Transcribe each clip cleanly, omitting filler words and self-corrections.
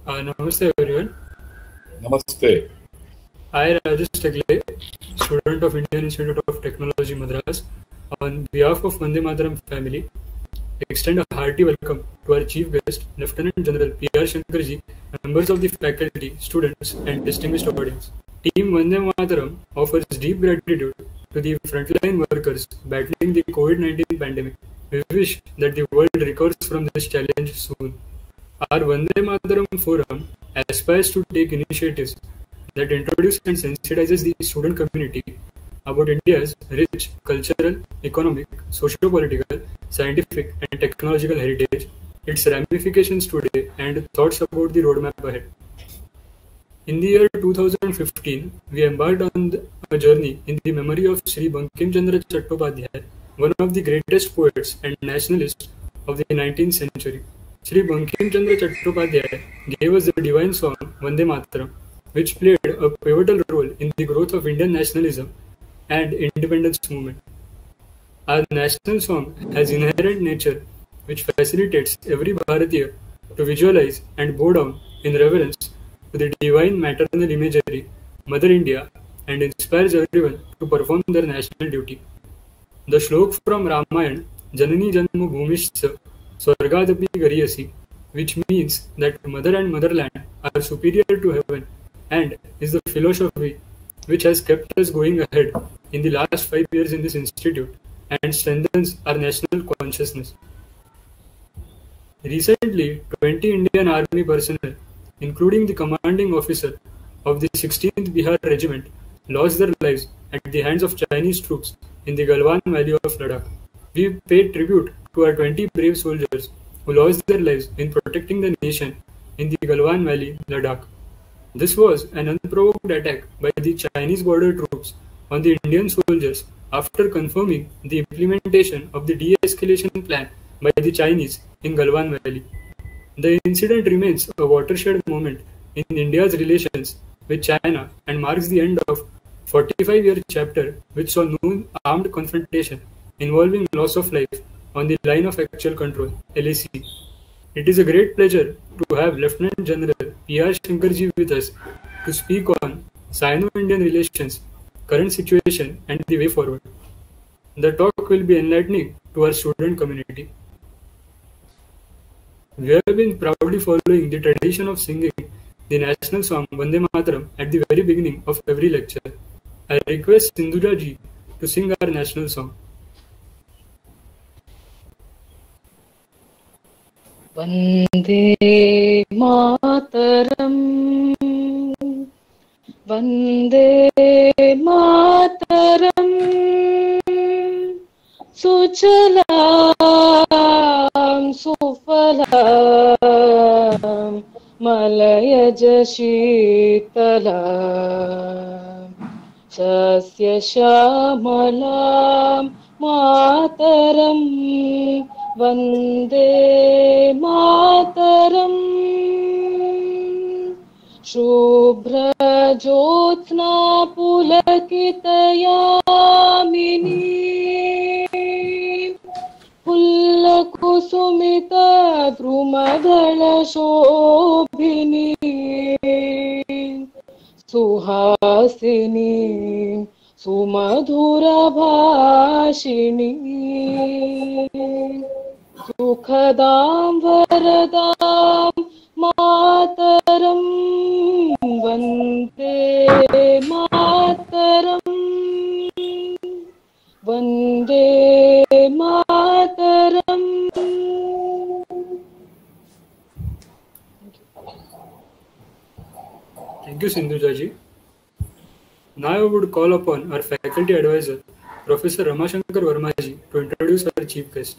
Namaste everyone. Namaste. I, Rajesh Tegle, student of Indian Institute of Technology, Madras, on behalf of Vande Mataram family, extend a hearty welcome to our chief guest, Lieutenant General P.R. Shankarji, members of the faculty, students, and distinguished audience. Team Vande Mataram offers deep gratitude to the frontline workers battling the COVID-19 pandemic. We wish that the world recovers from this challenge soon. Our Vande Mataram forum aspires to take initiatives that introduce and sensitizes the student community about India's rich cultural, economic, socio-political, scientific, and technological heritage, its ramifications today, and thoughts about the roadmap ahead. In the year 2015, we embarked on a journey in the memory of Sri Bankim Chandra Chattopadhyay, one of the greatest poets and nationalists of the 19th century. Sri Bankim Chandra Chattopadhyay gave us the divine song Vande Mataram, which played a pivotal role in the growth of Indian nationalism and independence movement. Our national song has inherent nature which facilitates every Bharatiya to visualize and bow down in reverence to the divine maternal imagery, Mother India, and inspires everyone to perform their national duty. The shlok from Ramayana, Janani Janma Bhumishcha Swargadapi Gariyasi, which means that mother and motherland are superior to heaven, and is the philosophy which has kept us going ahead in the last 5 years in this institute and strengthens our national consciousness. Recently, 20 Indian Army personnel, including the commanding officer of the 16th Bihar Regiment, lost their lives at the hands of Chinese troops in the Galwan Valley of Ladakh. We pay tribute to our 20 brave soldiers who lost their lives in protecting the nation in the Galwan Valley, Ladakh. This was an unprovoked attack by the Chinese border troops on the Indian soldiers after confirming the implementation of the de-escalation plan by the Chinese in Galwan Valley. The incident remains a watershed moment in India's relations with China and marks the end of 45-year chapter which saw no armed confrontation involving loss of life on the line of actual control (LAC). It is a great pleasure to have Lieutenant General P.R. Shankarji with us to speak on Sino-Indian relations, current situation, and the way forward. The talk will be enlightening to our student community. We have been proudly following the tradition of singing the national song Vande Mataram at the very beginning of every lecture. I request Sindhuja ji to sing our national song. Vande Mataram, Vande Mataram, Sujalam Sufalam, Malayaj Sheetalam, Sasya Shamalam Mataram, Vande Mataram, Shubhra Jyotsna Pulakitayamini, Pullakusumita Drumadala Shobhini, Suhasini Sumadhura Bhashini, Sukhadam Varadam Mataram, Vande Mataram, Vande Mataram. Thank you, Sindhuja ji. Now I would call upon our faculty advisor, Professor Ramashankar Verma ji, to introduce our chief guest.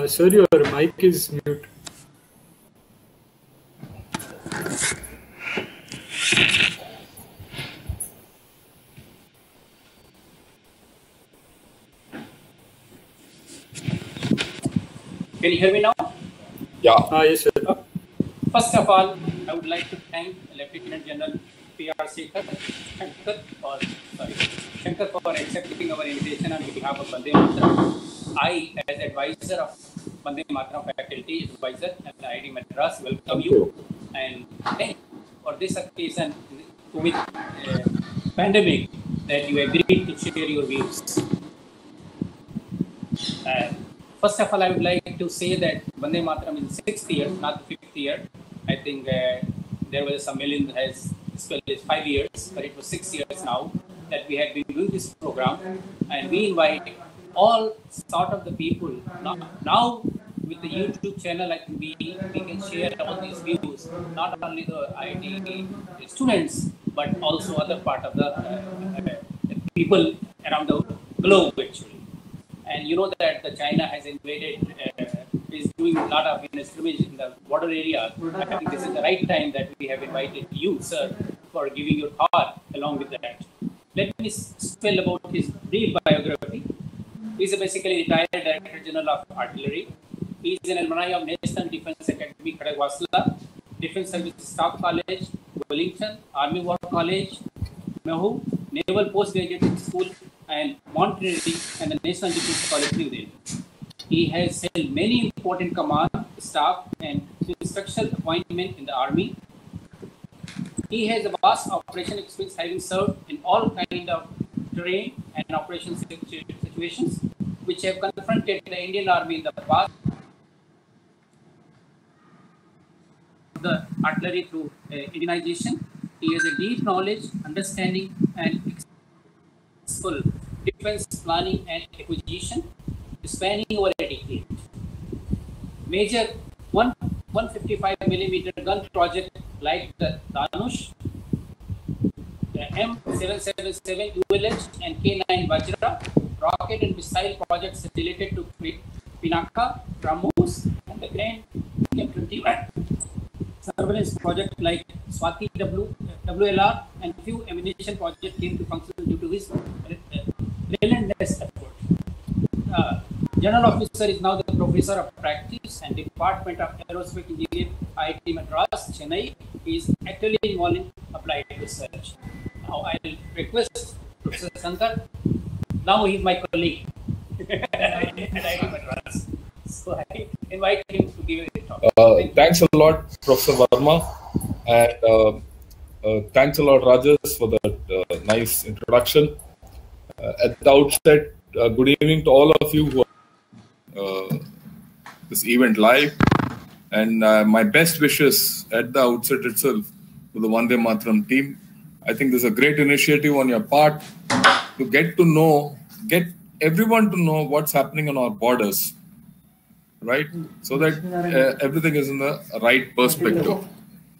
Sir, your mic is mute. Can you hear me now? Yeah. Yes, sir. First of all, I would like to thank Lieutenant General P.R. Shankar for accepting our invitation on behalf of Vande Mataram. I, as advisor of Vande Mataram faculty, advisor at IIT Madras, welcome you. And thank you for this occasion with pandemic that you agreed to share your views. First of all, I would like to say that Vande Mataram in 6th year, not 5th year. I think there was some million has spelled 5 years, but it was 6 years now that we have been doing this program, and we invite all sort of the people. Now with the YouTube channel, I think we can share all these views, not only the IIT students, but also other part of the people around the globe actually. And you know that the China has invaded, is doing a lot of scrimmage in the border area. I think this is the right time that we have invited you, sir, for giving your thought along with that. Let me spell about his brief biography. He is basically retired Director General of Artillery. He is an alumni of National Defence Academy, Khadagwasla, Defence Service Staff College, Wellington, Army War College, Mehu, Naval Postgraduate School, and Montreal and the National Defence College, New Delhi. He has held many important command, staff, and instructional appointment in the Army. He has a vast operation experience, having served in all kinds of terrain and operation situations which have confronted the Indian Army in the past. The artillery through Indianization. He has a deep knowledge, understanding, and full defense planning and acquisition, spanning over a decade. Major 155mm gun project like the Dhanush, the M777 ULH and K9 Vajra, rocket and missile projects related to Pinaka, BrahMos, and the Grand M21 surveillance project like Swati WLR, and few ammunition projects came to function due to his relentless effort. General Officer is now the Professor of Practice and Department of Aerospace Engineering, IIT Madras, Chennai. He is actually involved in applied research. Now I will request Professor Shankar. Now he is my colleague at IIT Madras. So I invite him to give a talk. Thanks a lot, Professor Verma, and thanks a lot, Rajesh, for that nice introduction. At the outset, good evening to all of you who are this event live, and my best wishes at the outset itself to the Vande Mataram team. I think this is a great initiative on your part to get everyone to know what's happening on our borders, right? So that everything is in the right perspective.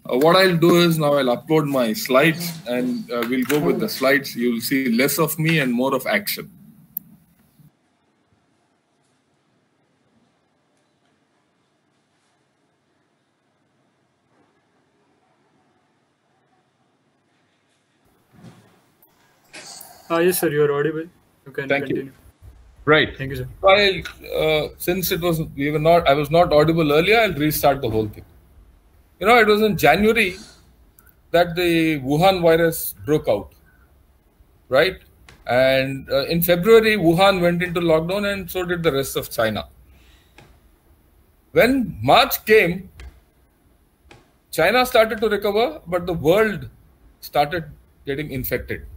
What I'll do is now I'll upload my slides, and we'll go with the slides. You'll see less of me and more of action. Yes, sir, you are audible. You can continue. You. Right. Thank you, sir. Since I was not audible earlier, I'll restart the whole thing. You know, it was in January that the Wuhan virus broke out, right? And in February, Wuhan went into lockdown, and so did the rest of China. When March came, China started to recover, but the world started getting infected.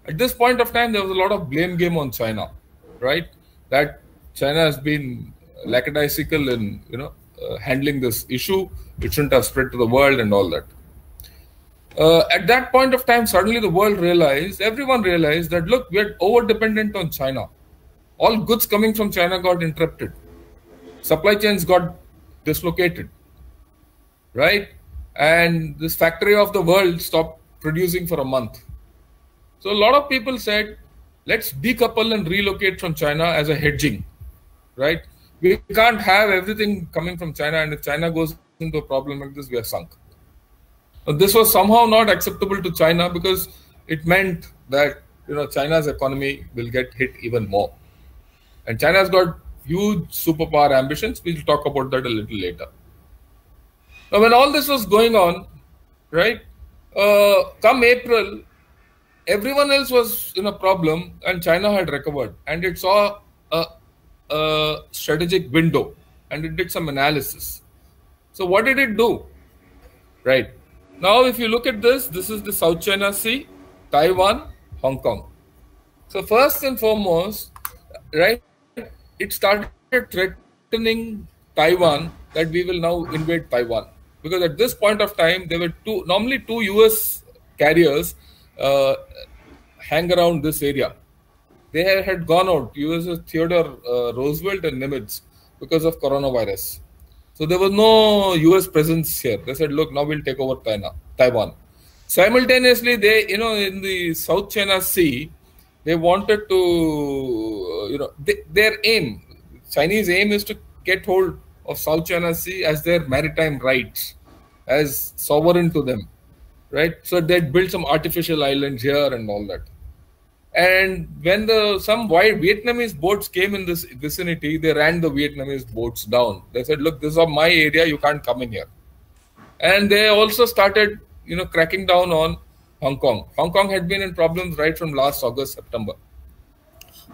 At this point of time, there was a lot of blame game on China, right? That China has been lackadaisical in, handling this issue. It shouldn't have spread to the world and all that. At that point of time, suddenly the world realized, everyone realized that, look, we are over-dependent on China. All goods coming from China got interrupted. Supply chains got dislocated, right? And this factory of the world stopped producing for a month. So a lot of people said, let's decouple and relocate from China as a hedging, right? We can't have everything coming from China, and if China goes into a problem like this, we are sunk. But this was somehow not acceptable to China because it meant that China's economy will get hit even more. And China's got huge superpower ambitions. We'll talk about that a little later. Now, when all this was going on, right, come April, everyone else was in a problem and China had recovered, and it saw a strategic window and it did some analysis. So what did it do? Right. Now, if you look at this, this is the South China Sea, Taiwan, Hong Kong. So first and foremost, right, it started threatening Taiwan that we will now invade Taiwan. Because at this point of time, there were normally two US carriers hang around this area. They had gone out, USS Theodore Roosevelt and Nimitz, because of coronavirus. So there was no US presence here. They said, look, now we'll take over Taiwan. Simultaneously, they, in the South China Sea, they wanted to, their aim, Chinese aim is to get hold of South China Sea as their maritime rights, as sovereign to them, right? So they built some artificial islands here and all that. And when some white Vietnamese boats came in this vicinity, they ran the Vietnamese boats down. They said, look, this is my area, you can't come in here. And they also started, cracking down on Hong Kong. Hong Kong had been in problems right from last August, September.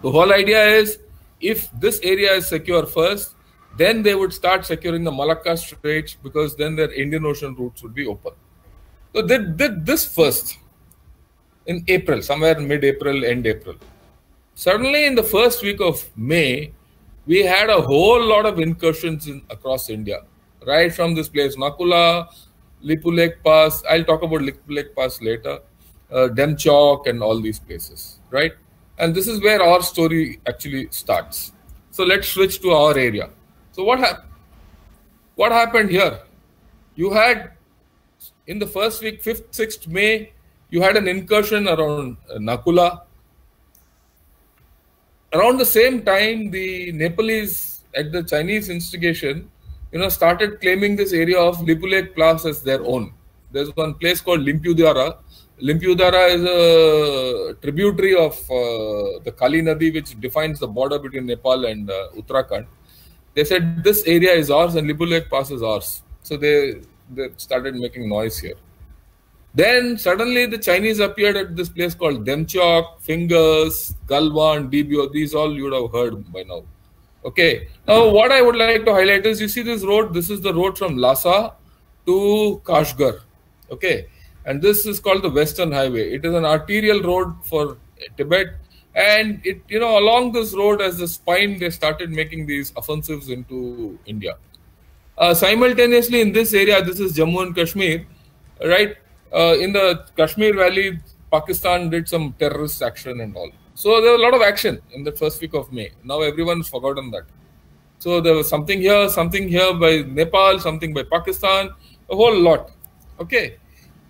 The whole idea is, if this area is secure first, then they would start securing the Malacca Straits, because then their Indian Ocean routes would be open. So they did this first. In April, somewhere mid-April, end April. Suddenly, in the first week of May, we had a whole lot of incursions across India. Right from this place, Nakula, Lipu Lake Pass. I'll talk about Lipu Lake Pass later. Demchok and all these places, right? And this is where our story actually starts. So let's switch to our area. So what happened here? You had, in the first week, 5th, 6th May, you had an incursion around Nakula. Around the same time, the Nepalese, at the Chinese instigation, started claiming this area of Lipu Lake Pass as their own. There's one place called Limpudara. Limpudara is a tributary of the Kali Nadi, which defines the border between Nepal and Uttarakhand. They said this area is ours and Lipu Lake Pass is ours. So they started making noise here. Then suddenly the Chinese appeared at this place called Demchok, Fingers, Galwan, Dibyo. These all you would have heard by now. Okay. Now what I would like to highlight is, you see this road. This is the road from Lhasa to Kashgar. Okay. And this is called the Western Highway. It is an arterial road for Tibet. And it, along this road as the spine, they started making these offensives into India. Simultaneously in this area, this is Jammu and Kashmir, right? In the Kashmir Valley, Pakistan did some terrorist action and all. So there was a lot of action in the first week of May. Now everyone's forgotten that. So there was something here by Nepal, something by Pakistan, a whole lot. Okay.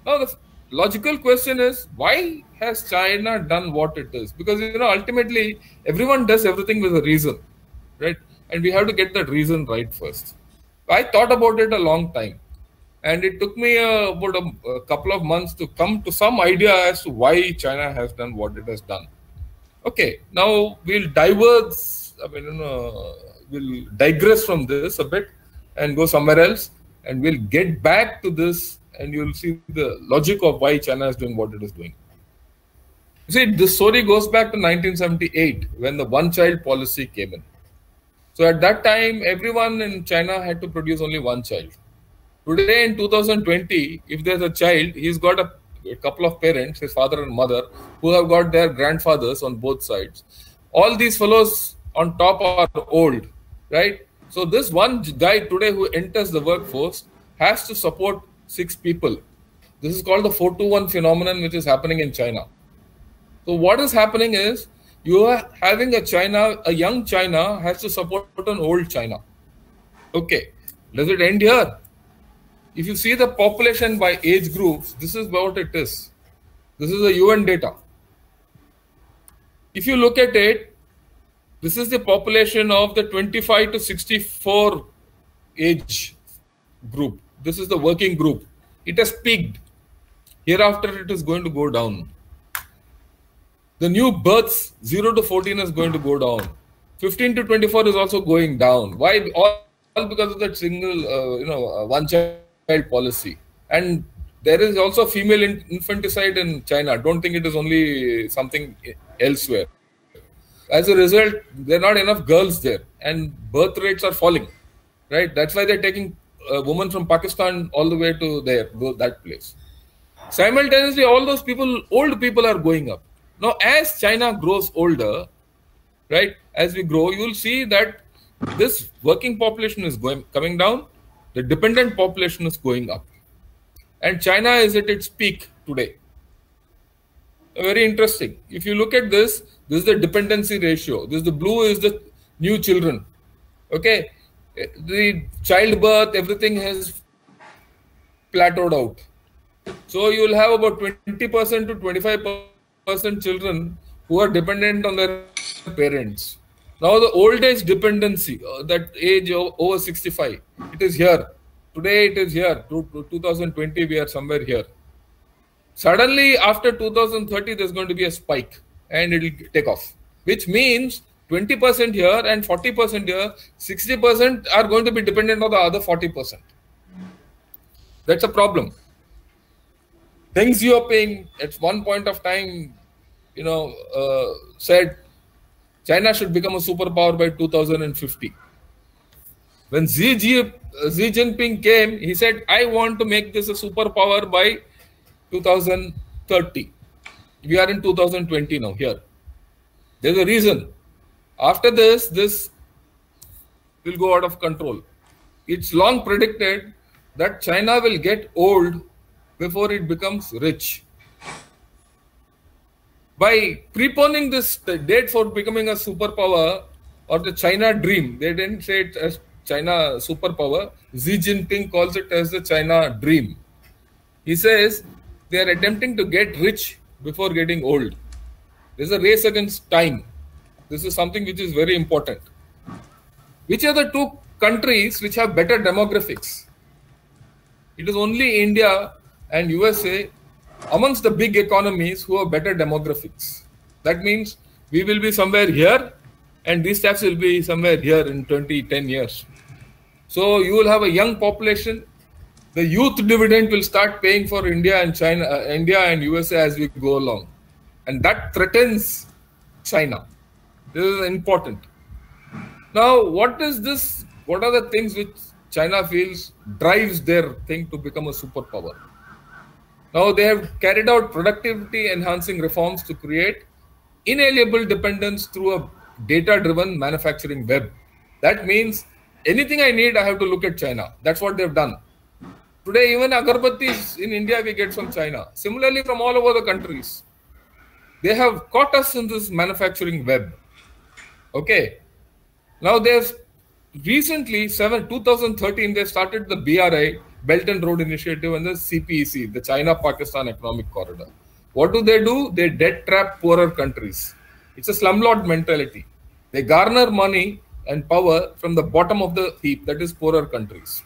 Now the logical question is, why has China done what it is? Because, ultimately everyone does everything with a reason, right? And we have to get that reason right first. I thought about it a long time. And it took me about a couple of months to come to some idea as to why China has done what it has done. Okay, now we'll we'll digress from this a bit and go somewhere else. And we'll get back to this and you'll see the logic of why China is doing what it is doing. You see, this story goes back to 1978 when the one-child policy came in. So at that time, everyone in China had to produce only one child. Today in 2020, if there's a child, he's got a couple of parents, his father and mother, who have got their grandfathers on both sides. All these fellows on top are old, right? So this one guy today who enters the workforce has to support 6 people. This is called the 4-to-1 phenomenon, which is happening in China. So what is happening is, you are having a young China has to support an old China. Okay, does it end here? If you see the population by age groups, this is what it is. This is the UN data. If you look at it, this is the population of the 25 to 64 age group. This is the working group. It has peaked. Hereafter, it is going to go down. The new births, 0 to 14 is going to go down. 15 to 24 is also going down. Why? All because of that single, one-child policy. And there is also female infanticide in China. Don't think it is only something elsewhere. As a result, there are not enough girls there, and birth rates are falling. Right? That's why they're taking a woman from Pakistan all the way to that place. Simultaneously, all those people, old people, are going up. Now, as China grows older, right, as we grow, you will see that this working population is coming down, the dependent population is going up. And China is at its peak today. Very interesting. If you look at this is the dependency ratio. The blue is the new children. Okay. The childbirth, everything has plateaued out. So you will have about 20% to 25% children who are dependent on their parents. Now the old age dependency, that age over 65, it is here. Today it is here. 2020 we are somewhere here. Suddenly after 2030 there's going to be a spike and it will take off. Which means 20% here and 40% here, 60% are going to be dependent on the other 40%. That's a problem. Deng Xiaoping at one point of time, said China should become a superpower by 2050. When Xi Jinping came, he said, I want to make this a superpower by 2030. We are in 2020 now here. There's a reason. After this will go out of control. It's long predicted that China will get old before it becomes rich. By preponing this date for becoming a superpower or the China dream, they didn't say it as China superpower. Xi Jinping calls it as the China dream. He says they are attempting to get rich before getting old. There's a race against time. This is something which is very important. Which are the two countries which have better demographics? It is only India and USA amongst the big economies who have better demographics. That means we will be somewhere here and these taxes will be somewhere here in 10 years. So you will have a young population. The youth dividend will start paying for India and USA as we go along. And that threatens China. This is important. Now, what is this? What are the things which China feels drives their thing to become a superpower? Now, they have carried out productivity enhancing reforms to create inalienable dependence through a data-driven manufacturing web. That means anything I need, I have to look at China. That's what they've done. Today, even agarbattis in India, we get from China. Similarly, from all over the countries. They have caught us in this manufacturing web. Okay. Now, there's recently, 2013, they started the BRI, Belt and Road Initiative, and the CPEC, the China-Pakistan Economic Corridor. What do? They debt trap poorer countries. It's a slumlord mentality. They garner money and power from the bottom of the heap, that is poorer countries.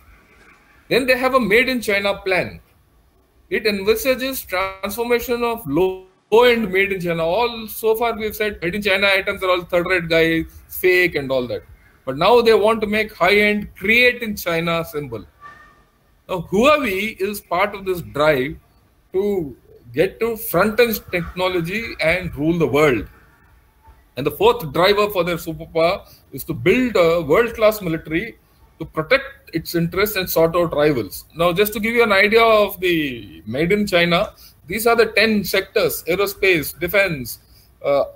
Then they have a Made in China plan. It envisages transformation of low-end Made in China. All so far we've said Made in China items are all third-rate guys, fake and all that. But now they want to make high-end Create in China symbol. Now Huawei is part of this drive to get to front-end technology and rule the world. And the fourth driver for their superpower is to build a world-class military to protect its interests and sort out rivals. Now, just to give you an idea of the Made in China, these are the 10 sectors: aerospace, defense,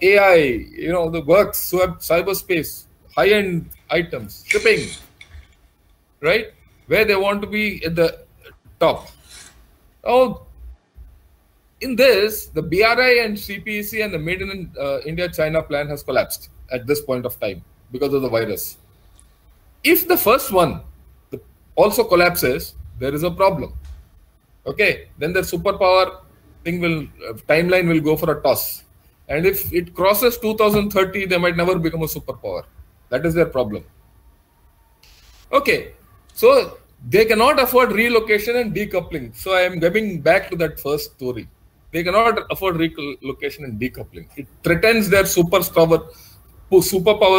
AI, the works, cyberspace, high-end items, shipping, right? Where they want to be at the top. Now, in this, the BRI and CPEC and the Made in India China plan has collapsed at this point of time because of the virus. If the first one also collapses, there is a problem. Okay, then the superpower timeline will go for a toss. And if it crosses 2030, they might never become a superpower. That is their problem. Okay, so they cannot afford relocation and decoupling. So I am coming back to that first story. They cannot afford relocation and decoupling. It threatens their superpower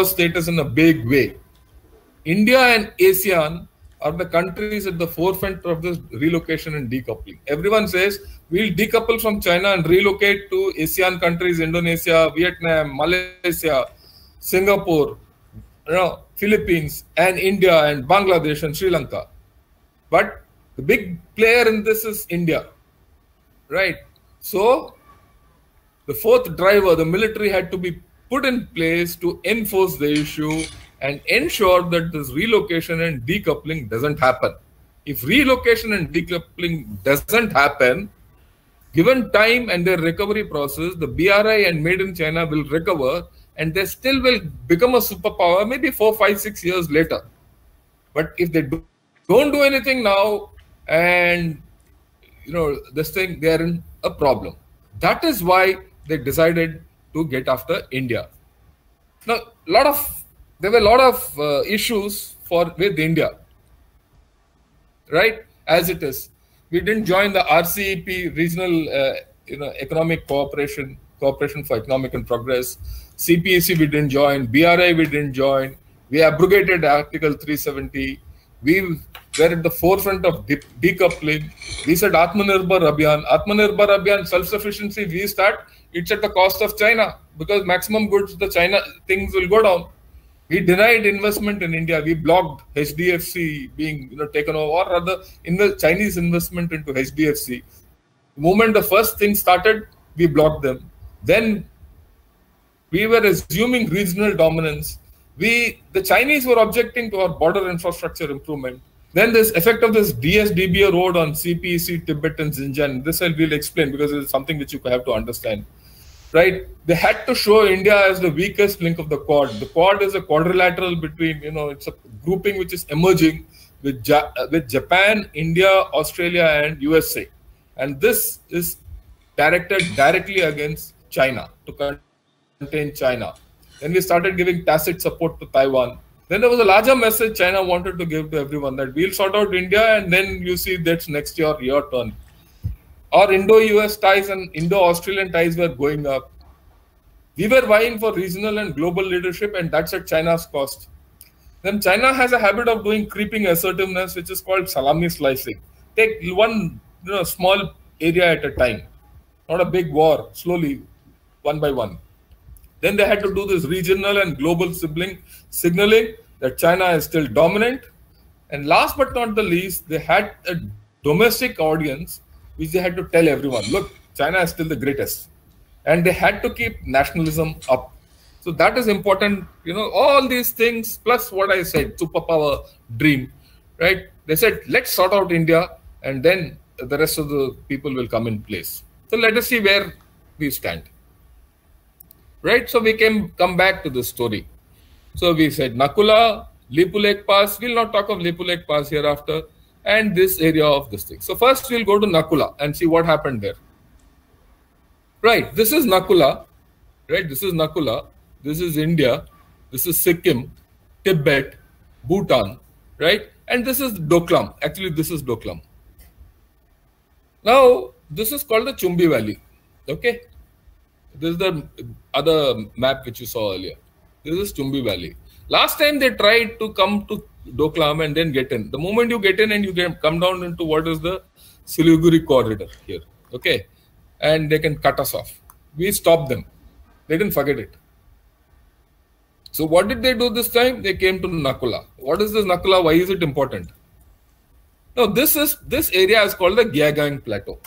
status in a big way. India and ASEAN are the countries at the forefront of this relocation and decoupling. Everyone says we'll decouple from China and relocate to ASEAN countries, Indonesia, Vietnam, Malaysia, Singapore, Philippines, and India, and Bangladesh and Sri Lanka. But the big player in this is India, right? So the fourth driver, the military, had to be put in place to enforce the issue and ensure that this relocation and decoupling doesn't happen. If relocation and decoupling doesn't happen, given time and their recovery process, the BRI and Made in China will recover and they still will become a superpower maybe 4, 5, 6 years later. But if they don't do anything now, and this thing, they are in a problem. That is why they decided to get after India. Now, there were a lot of issues with India, right? As it is, we didn't join the RCEP, Regional Economic Cooperation for Economic and Progress. CPEC we didn't join. BRI we didn't join. We abrogated Article 370. We were at the forefront of decoupling. We said Atmanirbhar Abhiyan. Atmanirbhar Abhiyan, self-sufficiency, we start. It's at the cost of China because maximum goods, the China things will go down. We denied investment in India. We blocked HDFC being taken over, or rather in the Chinese investment into HDFC. The moment the first thing started, we blocked them. Then we were assuming regional dominance. The Chinese were objecting to our border infrastructure improvement. Then this effect of this DSDBA road on CPEC, Tibet and Xinjiang. This I will explain because it's something which you have to understand. Right? They had to show India as the weakest link of the Quad. The Quad is a quadrilateral between, it's a grouping which is emerging with Japan, India, Australia, and USA. And this is directed directly against China, to contain China. Then we started giving tacit support to Taiwan. Then there was a larger message China wanted to give to everyone that we'll sort out India and then you see that's next year, your turn. Our Indo-US ties and Indo-Australian ties were going up. We were vying for regional and global leadership, and that's at China's cost. Then China has a habit of doing creeping assertiveness, which is called salami slicing. Take one small area at a time, not a big war, slowly, one by one. Then they had to do this regional and global signaling that China is still dominant. And last but not the least, they had a domestic audience which they had to tell everyone, look, China is still the greatest. And they had to keep nationalism up. So that is important, all these things, plus what I said, superpower dream, right? They said, let's sort out India and then the rest of the people will come in place. So let us see where we stand. Right? So we can come back to the story. So we said Nakula, Lipu Lake Pass. We'll not talk of Lipu Lake Pass hereafter. And this area of this thing. So first we'll go to Nakula and see what happened there. Right, this is Nakula. Right, this is Nakula. This is India. This is Sikkim, Tibet, Bhutan. Right, and this is Doklam. Actually, this is Doklam. Now, this is called the Chumbi Valley. Okay, this is the other map which you saw earlier. This is Chumbi Valley. Last time they tried to come to Doklam and then get in. The moment you get in and you come down into what is the Siliguri corridor here. Okay. And they can cut us off. We stopped them. They didn't forget it. So what did they do this time? They came to Nakula. What is this Nakula? Why is it important? Now this area is called the Gyagang Plateau.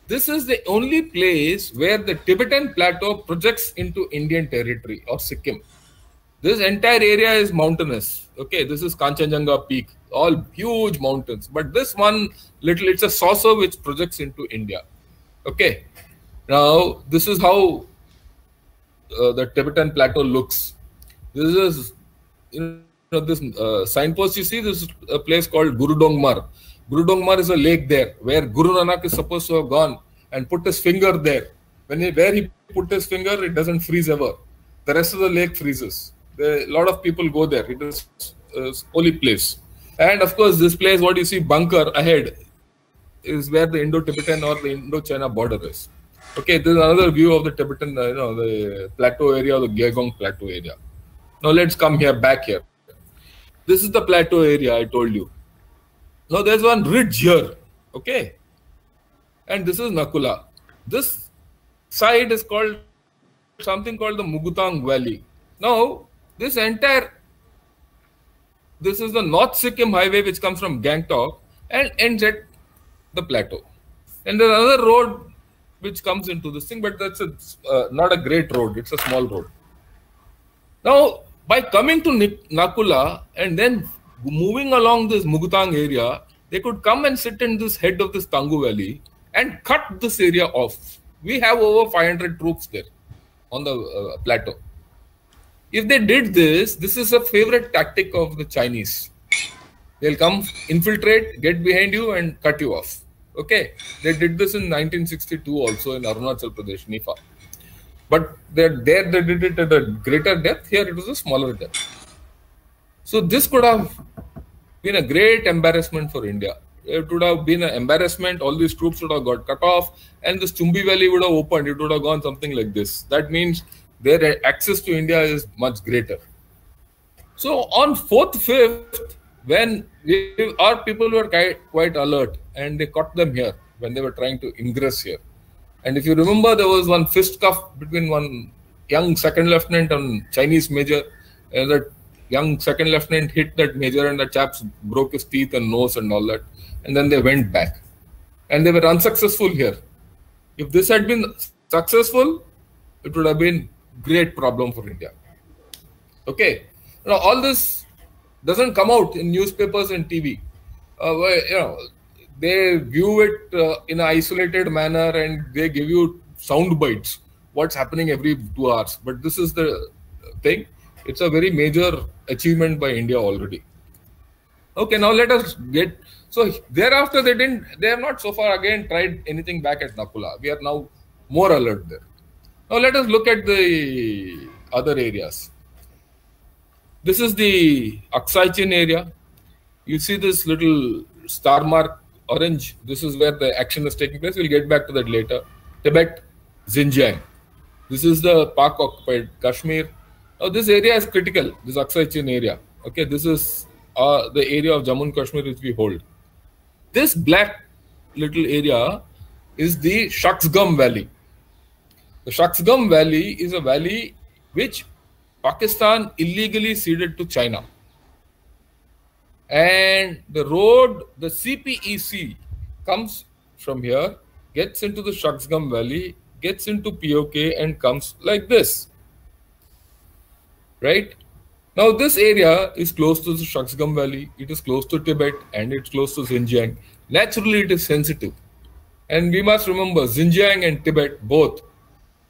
This is the only place where the Tibetan Plateau projects into Indian territory or Sikkim. This entire area is mountainous. Okay, this is Kanchenjunga Peak, all huge mountains. But this one it's a saucer which projects into India. Okay, now this is how the Tibetan Plateau looks. This is, this signpost you see, this is a place called Gurudongmar. Gurudongmar is a lake there where Guru Nanak is supposed to have gone and put his finger there. Where he put his finger, it doesn't freeze ever. The rest of the lake freezes. A lot of people go there. It is a holy place. And of course, this place, what you see, bunker ahead, is where the Indo-Tibetan or the Indo-China border is. Okay, this is another view of the Tibetan, the plateau area, the Gyagang Plateau area. Now let's come back here. This is the plateau area I told you. Now there's one ridge here, okay? And this is Nakula. This side is called something called the Mugutang Valley. Now, this is the North Sikkim highway which comes from Gangtok and ends at the plateau. And there's another road which comes into this thing, but that's not a great road, it's a small road. Now, by coming to Nakula and then moving along this Mugutang area, they could come and sit in this head of this Tangu Valley and cut this area off. We have over 500 troops there on the plateau. If they did this, this is a favorite tactic of the Chinese. They'll come, infiltrate, get behind you and cut you off. Okay, they did this in 1962 also in Arunachal Pradesh, Nifa. But there they did it at a greater depth. Here it was a smaller depth. So this could have been a great embarrassment for India. It would have been an embarrassment. All these troops would have got cut off, and this Chumbi Valley would have opened. It would have gone something like this. That means their access to India is much greater. So on 4th, 5th, when our people were quite alert, and they caught them here when they were trying to ingress here. And if you remember, there was one fistcuff between one young second lieutenant and Chinese major. And that young second lieutenant hit that major, and the chaps broke his teeth and nose and all that. And then they went back. And they were unsuccessful here. If this had been successful, it would have been great problem for India. Okay. Now, all this doesn't come out in newspapers and TV. They view it in an isolated manner and they give you sound bites, what's happening every 2 hours. But this is the thing. It's a very major achievement by India already. Okay, now let us get... So thereafter, they have not so far again tried anything back at Nakula. We are now more alert there. Now let us look at the other areas. This is the Aksai Chin area. You see this little star mark orange. This is where the action is taking place. We'll get back to that later. Tibet, Xinjiang. This is the Pak-occupied Kashmir. Now this area is critical, this Aksai Chin area. Okay, this is the area of Jammu and Kashmir which we hold. This black little area is the Shaksgam Valley. The Shaksgam Valley is a valley which Pakistan illegally ceded to China. And the road, the CPEC, comes from here, gets into the Shaksgam Valley, gets into POK and comes like this. Right? Now this area is close to the Shaksgam Valley, it is close to Tibet and it's close to Xinjiang. Naturally it is sensitive. And we must remember Xinjiang and Tibet both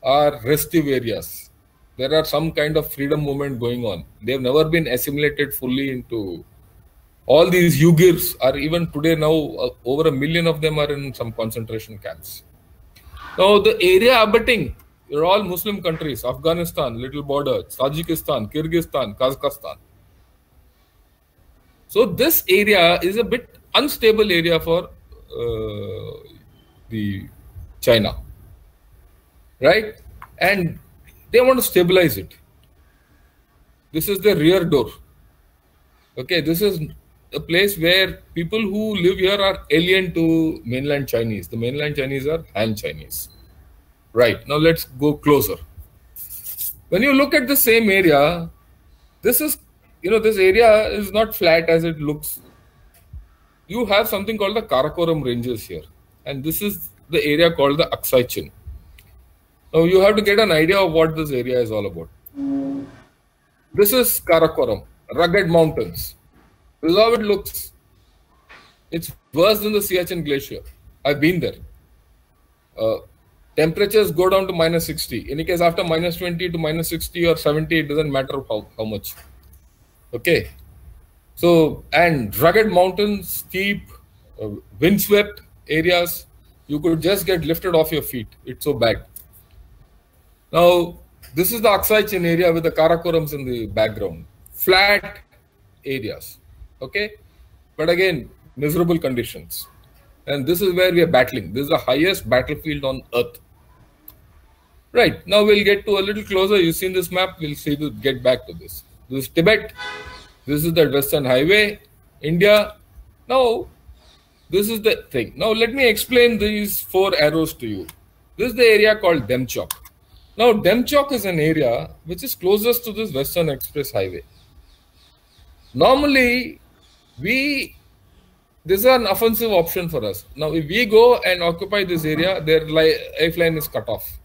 are restive areas. There are some kind of freedom movement going on. They have never been assimilated fully into... All these Uyghurs are even today now, over 1 million of them are in some concentration camps. Now the area abutting, they're all Muslim countries, Afghanistan, little border, Tajikistan, Kyrgyzstan, Kazakhstan. So this area is a bit unstable area for the China, right? And they want to stabilize it. This is the rear door. Okay, this is a place where people who live here are alien to mainland Chinese. The mainland Chinese are Han Chinese. Right, now let's go closer. When you look at the same area, this is, this area is not flat as it looks. You have something called the Karakoram Ranges here. And this is the area called the Aksai Chin. Now you have to get an idea of what this area is all about. This is Karakoram, rugged mountains. This is how it looks. It's worse than the Siachen Glacier. I've been there. Temperatures go down to -60. In any case, after -20 to -60 or 70, it doesn't matter how much. Okay. So, and rugged mountains, steep, windswept areas, you could just get lifted off your feet. It's so bad. Now, this is the Aksai Chin area with the Karakorams in the background. Flat areas. Okay. But again, miserable conditions. And this is where we are battling. This is the highest battlefield on earth. Right. Now we'll get to a little closer. You've seen this map. We'll see to get back to this. This is Tibet. This is the Western Highway, India. Now, this is the thing. Now, let me explain these 4 arrows to you. This is the area called Demchok. Now, Demchok is an area which is closest to this Western Express Highway. Normally, this is an offensive option for us. Now, if we go and occupy this area, their lifeline is cut off.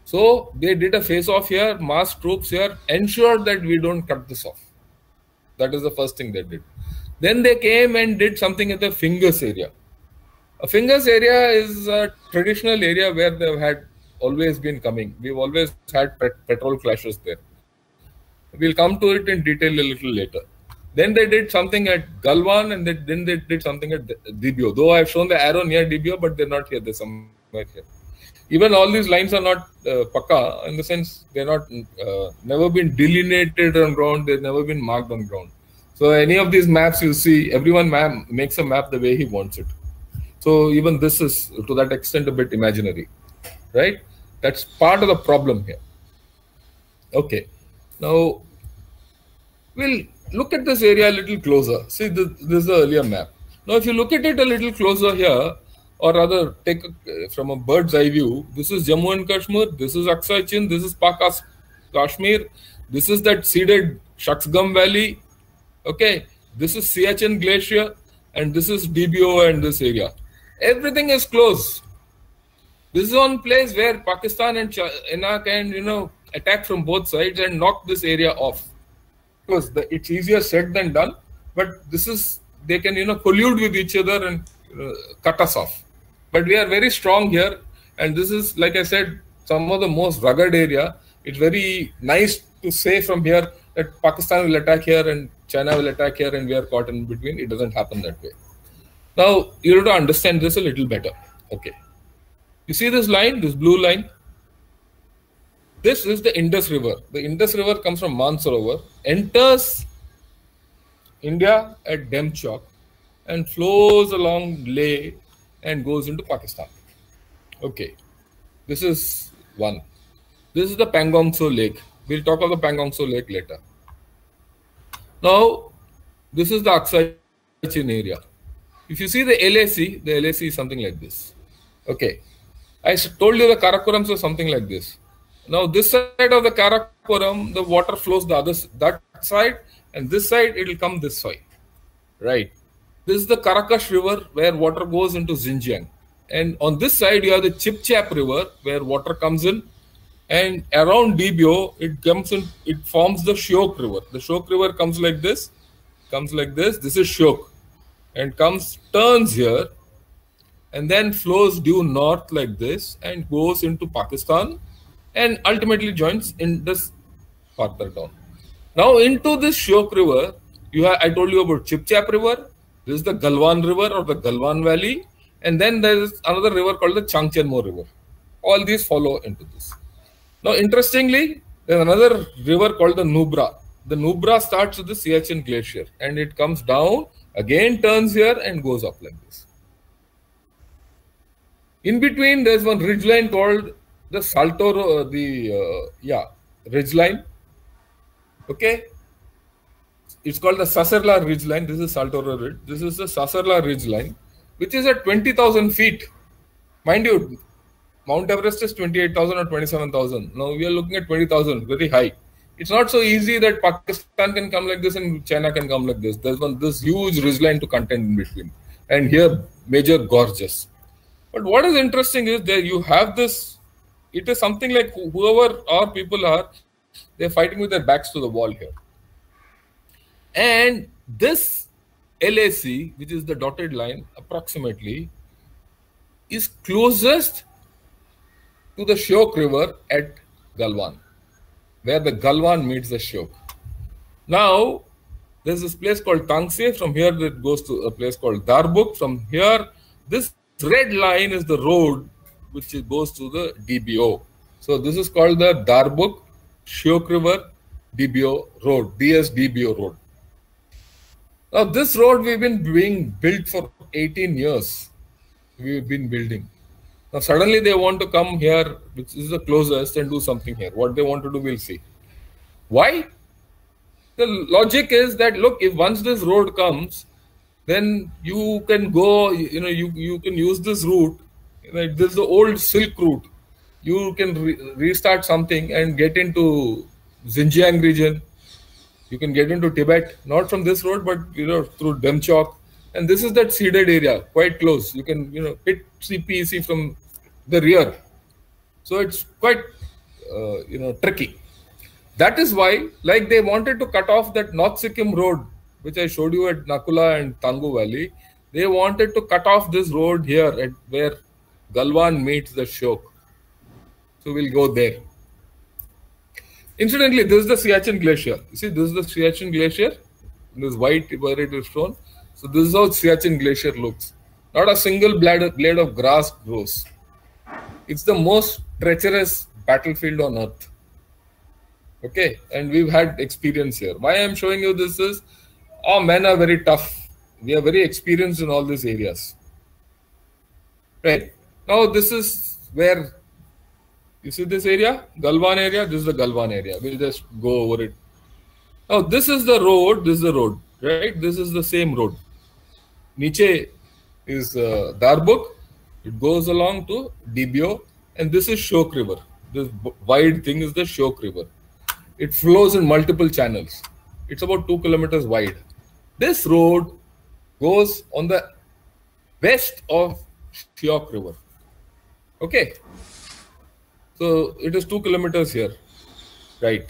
So, they did a face-off here, mass troops here, ensured that we don't cut this off. That is the first thing they did. Then they came and did something at the Fingers area. A Fingers area is a traditional area where they've had always been coming. We've always had petrol clashes there. We'll come to it in detail a little later. Then they did something at Galwan, and then they did something at Dibio. Though I've shown the arrow near Dibio, but they're not here. They're somewhere here. Even all these lines are not pakka, in the sense they're not never been delineated on ground. They've never been marked on ground. So any of these maps you see, everyone makes a map the way he wants it. So even this is to that extent a bit imaginary, right? That's part of the problem here. Okay, now we'll look at this area a little closer. See, this is the earlier map. Now, if you look at it a little closer here, or rather take from a bird's eye view, this is Jammu and Kashmir, this is Aksai Chin, this is Pakas Kashmir, this is that seeded Shaksgam Valley, okay, this is Siachen Glacier, and this is DBO and this area. Everything is close. This is one place where Pakistan and China can, attack from both sides and knock this area off. Because it's easier said than done, but they can, collude with each other and cut us off. But we are very strong here, and this is, like I said, some of the most rugged area. It's very nice to say from here that Pakistan will attack here and China will attack here and we are caught in between. It doesn't happen that way. Now, you have to understand this a little better. Okay. You see this line, this blue line? This is the Indus River. The Indus River comes from Mansarovar, enters India at Demchok and flows along Leh and goes into Pakistan. Okay, this is one. This is the Pangong Tso Lake. We'll talk about the Pangong Tso Lake later. Now, this is the Aksai Chin area. If you see the LAC is something like this. Okay, I told you the Karakoram is something like this. Now, this side of the Karakoram, the water flows that side, and this side it will come this way, right? This is the Karakash River where water goes into Xinjiang, and on this side you have the Chipchap River where water comes in, and around Dibio it comes in. It forms the Shyok River. The Shyok River comes like this. This is Shyok, and turns here, and then flows due north like this and goes into Pakistan, and ultimately joins in this farther down. Now into this Shyok River, I told you about Chipchap River. This is the Galwan River or the Galwan Valley, and then there is another river called the Changchenmo River. All these follow into this. Now, interestingly, there is another river called the Nubra. The Nubra starts with the Siachen Glacier, and it comes down, again turns here and goes up like this. In between, there is one ridgeline called the Saltoro, ridgeline. Okay, it's called the Saserla ridgeline. This is Saltoro Ridge. This is the Saserla ridgeline, which is at 20,000 feet. Mind you, Mount Everest is 28,000 or 27,000. Now we are looking at 20,000, very high. It's not so easy that Pakistan can come like this and China can come like this. There's this huge ridgeline to contend in between, and here major gorges. But what is interesting is that you have this. It is something like whoever our people are, they're fighting with their backs to the wall here. And this LAC, which is the dotted line approximately, is closest to the Shyok River at Galwan, where the Galwan meets the Shyok. Now, there's this place called Tangse. From here, it goes to a place called Darbuk. From here, this red line is the road which goes to the DBO. So this is called the Darbuk Shyok River DBO Road, DSDBO Road. Now this road we've been being built for 18 years. We've been building. Now suddenly they want to come here, which is the closest, and do something here. What they want to do, we'll see. Why? The logic is that, look, if once this road comes, then you can go, you can use this route. This is the old Silk route. You can restart something and get into Xinjiang region. You can get into Tibet, not from this road, but through Demchok. And this is that seeded area, quite close. You can hit CPEC from the rear. So it's quite tricky. That is why, like, they wanted to cut off that North Sikkim road, which I showed you at Nakula and Tangu Valley. They wanted to cut off this road here at where Galwan meets the Shyok. So we'll go there. Incidentally, this is the Siachen Glacier. You see, this is the Siachen Glacier. This white where it is shown. So this is how Siachen Glacier looks. Not a single blade of grass grows. It's the most treacherous battlefield on earth. Okay, and we've had experience here. Why I'm showing you this is, our men are very tough. We are very experienced in all these areas. Right. Now this is where, you see this area? Galwan area, this is the Galwan area. We'll just go over it. Now this is the road, right? This is the same road. Niche is Darbuk. It goes along to Dibyo, and this is Shyok River. This wide thing is the Shyok River. It flows in multiple channels. It's about 2 kilometers wide. This road goes on the west of Shyok River. Okay. So it is 2 kilometers here. Right.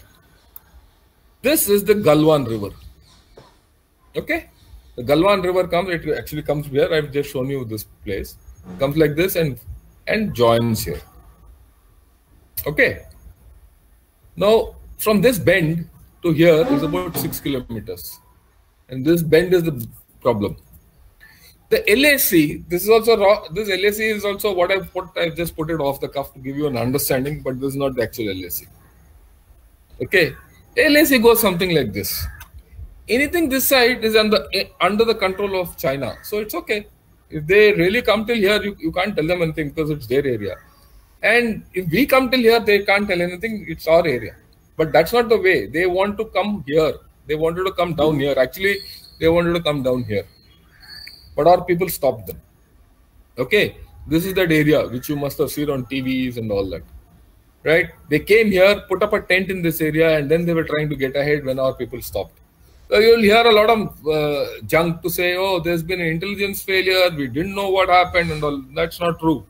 This is the Galwan River. Okay. The Galwan River comes, it actually comes here. I've just shown you this place. Comes like this and joins here. Okay. Now, from this bend to here is about 6 kilometers. And this bend is the problem. The LAC, this LAC is also what I've just put it off the cuff to give you an understanding, but this is not the actual LAC. Okay. LAC goes something like this. Anything this side is under the control of China. So it's okay. If they really come till here, you can't tell them anything because it's their area. And if we come till here, they can't tell anything. It's our area. But that's not the way. They want to come here. They wanted to come down here. Actually, they wanted to come down here. But our people stopped them. Okay. This is that area which you must have seen on TVs and all that. Right? They came here, put up a tent in this area, and then they were trying to get ahead when our people stopped. So you'll hear a lot of junk to say, oh, there's been an intelligence failure, we didn't know what happened and all. That's not true.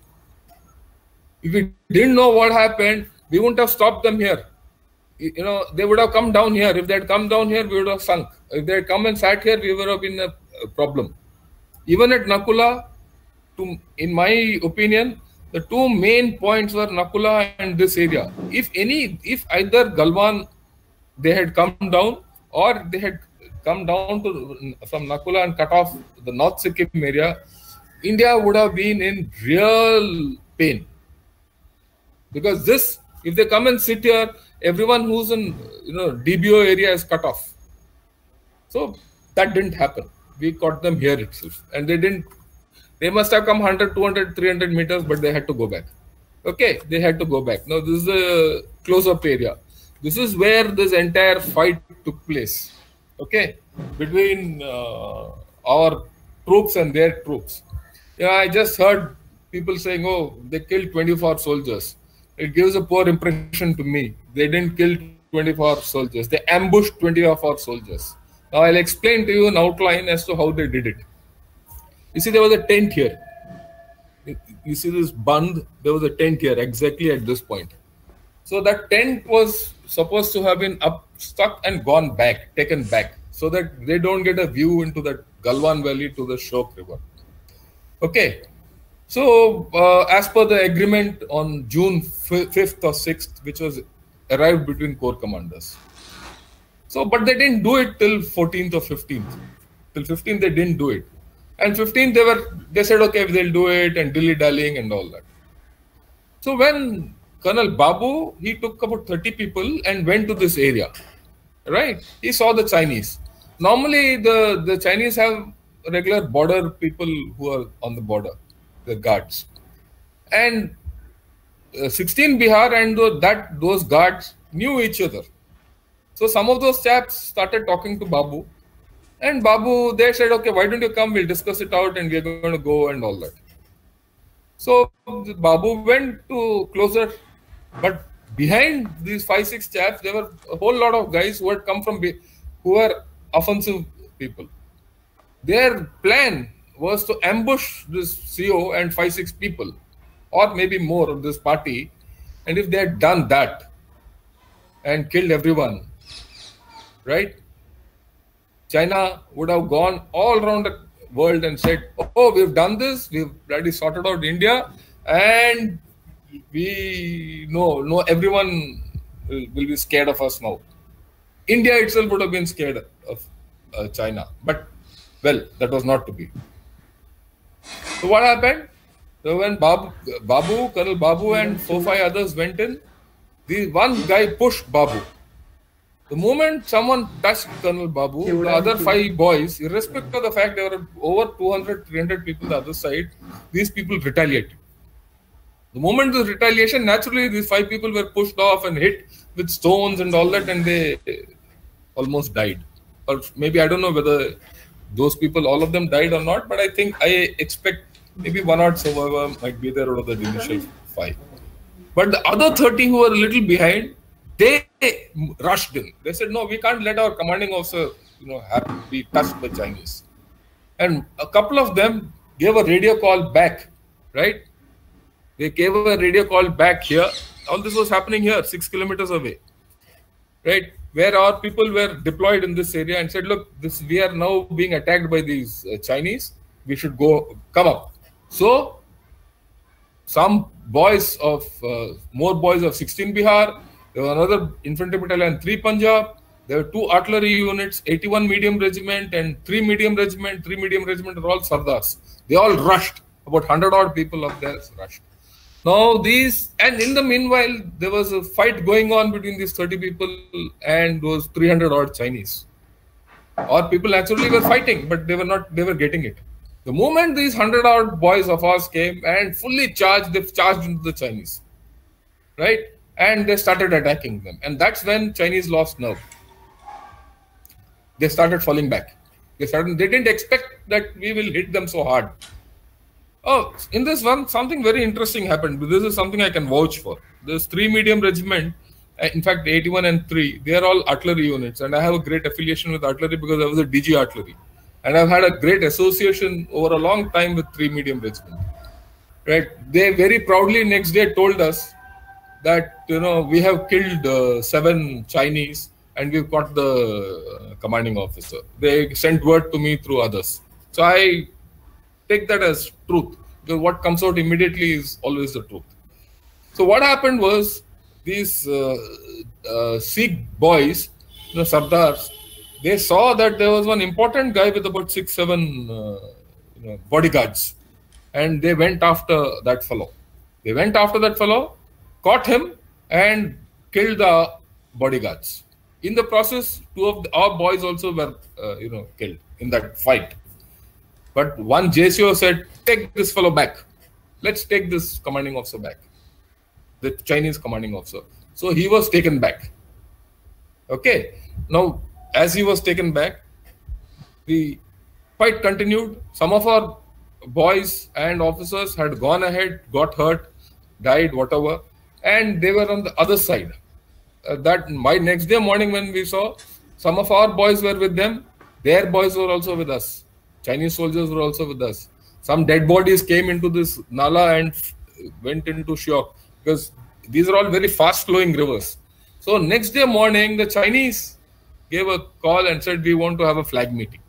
If we didn't know what happened, we wouldn't have stopped them here. They would have come down here. If they had come down here, we would have sunk. If they had come and sat here, we would have been a problem. Even at Nakula, in my opinion, the two main points were Nakula and this area. If either Galwan, they had come down, or they had come down from Nakula and cut off the North Sikkim area, India would have been in real pain. Because if they come and sit here, everyone who's in DBO area is cut off. So that didn't happen. We caught them here itself. And they must have come 100, 200, 300 meters, but they had to go back. Okay, they had to go back. Now this is a close-up area. This is where this entire fight took place. Okay, between our troops and their troops. I just heard people saying, oh, they killed 24 soldiers. It gives a poor impression to me. They didn't kill 24 soldiers. They ambushed 24 soldiers. Now I'll explain to you an outline as to how they did it. You see, there was a tent here. You see this bund? There was a tent here exactly at this point. So that tent was supposed to have been stuck and gone back, taken back, so that they don't get a view into that Galwan Valley to the Shyok River. Okay. So, as per the agreement on June 5th or 6th, which was arrived between corps commanders. So, but they didn't do it till 14th or 15th. Till 15th, they didn't do it. And 15th, they said, okay, they'll do it, and dilly-dallying and all that. So, when Colonel Babu, he took about 30 people and went to this area, right? He saw the Chinese. Normally, the Chinese have regular border people who are on the border, the guards. And 16 Bihar and those guards knew each other. So some of those chaps started talking to Babu. And Babu, they said, okay, why don't you come? We'll discuss it out and we're going to go and all that. So Babu went to closer. But behind these 5-6 chaps, there were a whole lot of guys who had come from, who were offensive people. Their plan was to ambush this CEO and 5-6 people, or maybe more of this party. And if they had done that and killed everyone, right? China would have gone all around the world and said, oh, we've done this, we've already sorted out India, and we know everyone will be scared of us now. India itself would have been scared of China. But, well, that was not to be. So what happened? So when Colonel Babu and 4-5 others went in, the one guy pushed Babu. The moment someone touched Colonel Babu, the other 5 boys, irrespective of the fact there were over 200, 300 people on the other side, these people retaliated. The moment of retaliation, naturally these 5 people were pushed off and hit with stones and all that, and they almost died. Or maybe, I don't know whether those people, all of them died or not, but I expect maybe 1 or survivor might be there out of the initial 5. But the other 30 who were a little behind, they rushed in. They said, no, we can't let our commanding officer, be touched by Chinese. And a couple of them gave a radio call back, right? They gave a radio call back here. All this was happening here, 6 kilometers away, right? Where our people were deployed in this area and said, look, we are now being attacked by these Chinese. We should come up. So, some boys of, more boys of 16 Bihar, there was another infantry battalion, 3 Punjab, there were 2 artillery units, 81 medium regiment and 3 medium regiment. 3 medium regiment are all Sardars. They all rushed. About 100 odd people up there rushed. Now and in the meanwhile, there was a fight going on between these 30 people and those 300 odd Chinese. Our people naturally were fighting, but they were getting it. The moment these 100 odd boys of ours came and fully charged, they charged into the Chinese, right? And they started attacking them. And that's when Chinese lost nerve. They started falling back. They didn't expect that we will hit them so hard. Oh, in this one, something very interesting happened. This is something I can vouch for. This 3 medium regiment, in fact, 81 and 3, they are all artillery units. And I have a great affiliation with artillery because I was a DG artillery. And I've had a great association over a long time with 3 medium regiment. Right? They very proudly next day told us that, we have killed 7 Chinese and we've got the commanding officer. They sent word to me through others. So I take that as truth, because what comes out immediately is always the truth. So what happened was these Sikh boys, Sardars, they saw that there was one important guy with about 6-7 bodyguards, and they went after that fellow. They went after that fellow, caught him, and killed the bodyguards. In the process, 2 of our boys also were killed in that fight. But one JCO said, take this fellow back. Let's take this commanding officer back. The Chinese commanding officer. So he was taken back. Okay. Now, as he was taken back, the fight continued. Some of our boys and officers had gone ahead, got hurt, died, whatever. And they were on the other side. By next day morning when we saw, some of our boys were with them. Their boys were also with us. Chinese soldiers were also with us. Some dead bodies came into this Nala and went into shock, because these are all very fast flowing rivers. So next day morning, the Chinese gave a call and said, we want to have a flag meeting.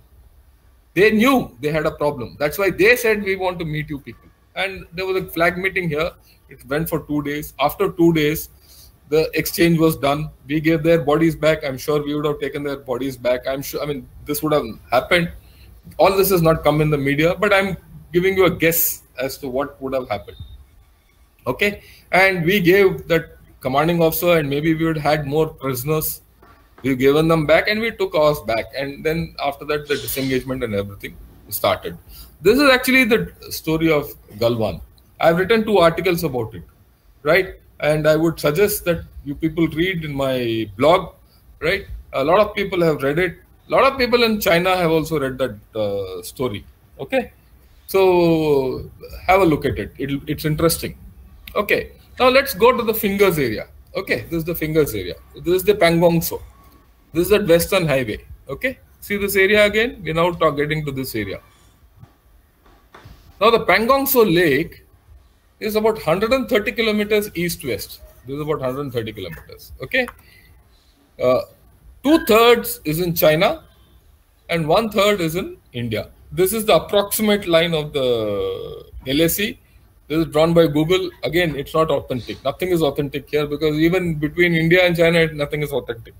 They knew they had a problem. That's why they said, we want to meet you people. And there was a flag meeting here. It went for 2 days. After 2 days, the exchange was done. We gave their bodies back. I'm sure we would have taken their bodies back. This would have happened. All this has not come in the media, but I'm giving you a guess as to what would have happened. Okay. And we gave that commanding officer, and maybe we would have had more prisoners. We've given them back and we took ours back. And then after that, the disengagement and everything started. This is actually the story of Galwan. I've written 2 articles about it, right? And I would suggest that you people read in my blog, right? A lot of people have read it. A lot of people in China have also read that story. Okay, so have a look at it. It's interesting. Okay, now let's go to the fingers area. Okay, this is the fingers area. This is the Pangongso. This is the Western Highway. Okay, see this area again. We're now getting to this area. Now the Pangongso Lake is about 130 kilometers east-west. This is about 130 kilometers. Okay, 2/3 is in China and 1/3 is in India. This is the approximate line of the LAC. This is drawn by Google. Again, it's not authentic. Nothing is authentic here because even between India and China, nothing is authentic.